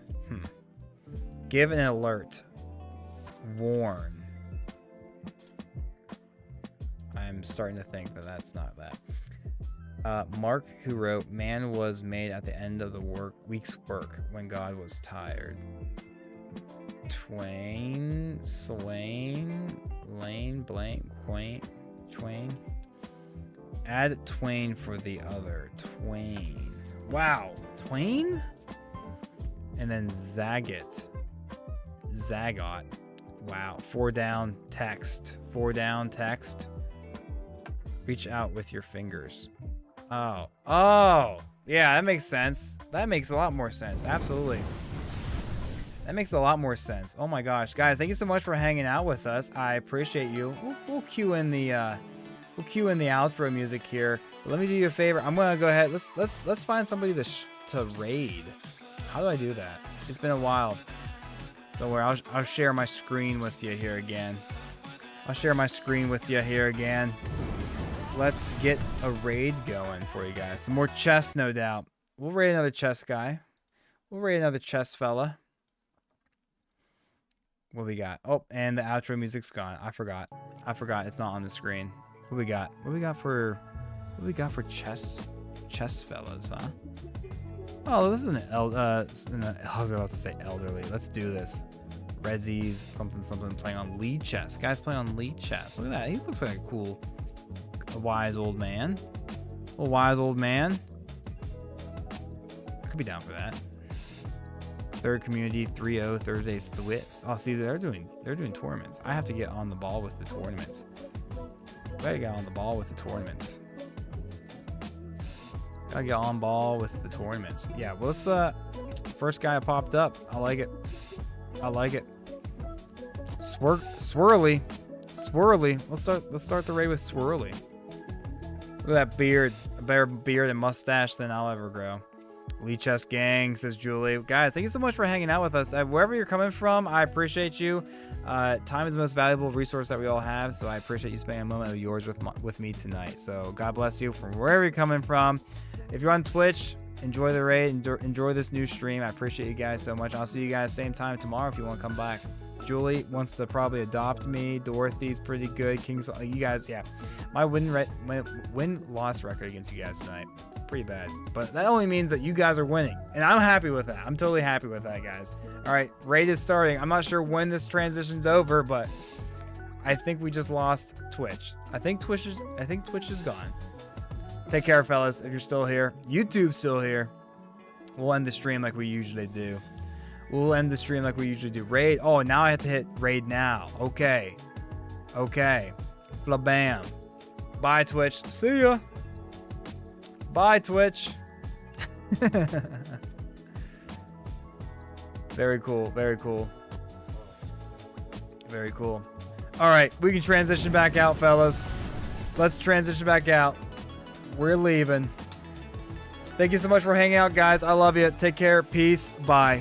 Give an alert. Warn. I'm starting to think that that's not that. Mark, who wrote, "Man was made at the end of the week's work when God was tired." Twain, Swain, Lane, Blank, Quaint, Twain. Add Twain for the other. Twain. Wow. Twain? And then Zagot. Zagot. Wow. 4 down text. 4 down text. Reach out with your fingers. Oh. Oh. Yeah, that makes sense. That makes a lot more sense. Absolutely. That makes a lot more sense. Oh my gosh. Guys, thank you so much for hanging out with us. I appreciate you. We'll cue in the outro music here. But let me do you a favor. I'm gonna go ahead. Let's find somebody to raid. How do I do that? It's been a while. Don't worry. I'll share my screen with you here again. Let's get a raid going for you guys. Some more chests, no doubt. We'll raid another chest guy. We'll raid another chest fella. What we got? Oh, and the outro music's gone. I forgot. It's not on the screen. What we got? What we got for chess fellas, huh? Oh, this is I was about to say elderly. Let's do this. Redsies, something playing on lead chess. Guy's playing on lead chess. Look at that. He looks like a wise old man. A wise old man. I could be down for that. Third community 3-0 Thursdays Thwits. Oh, see, they're doing tournaments. I have to get on the ball with the tournaments. Gotta get on ball with the tournaments. Yeah, well, let's first guy popped up. I like it. Swirly. Let's start the raid with Swirly. Look at that beard. A better beard and mustache than I'll ever grow. Lee Chess Gang, says Julie. Guys, thank you so much for hanging out with us. Wherever you're coming from, I appreciate you. Time is the most valuable resource that we all have, so I appreciate you spending a moment of yours with me tonight. So God bless you from wherever you're coming from. If you're on Twitch, enjoy the raid. Enjoy this new stream. I appreciate you guys so much. I'll see you guys same time tomorrow if you want to come back. Julie wants to probably adopt me. Dorothy's pretty good. King's, you guys, yeah. My win-loss record against you guys tonight, pretty bad. But that only means that you guys are winning, and I'm happy with that. I'm totally happy with that, guys. All right, raid is starting. I'm not sure when this transition's over, but I think we just lost Twitch. I think Twitch is gone. Take care, fellas. If you're still here, YouTube's still here. We'll end the stream like we usually do. Raid. Oh, now I have to hit raid now. Okay. Flabam. Bye, Twitch. See ya. Bye, Twitch. Very cool. All right, we can transition back out, fellas. Let's transition back out. We're leaving. Thank you so much for hanging out, guys. I love you. Take care. Peace. Bye.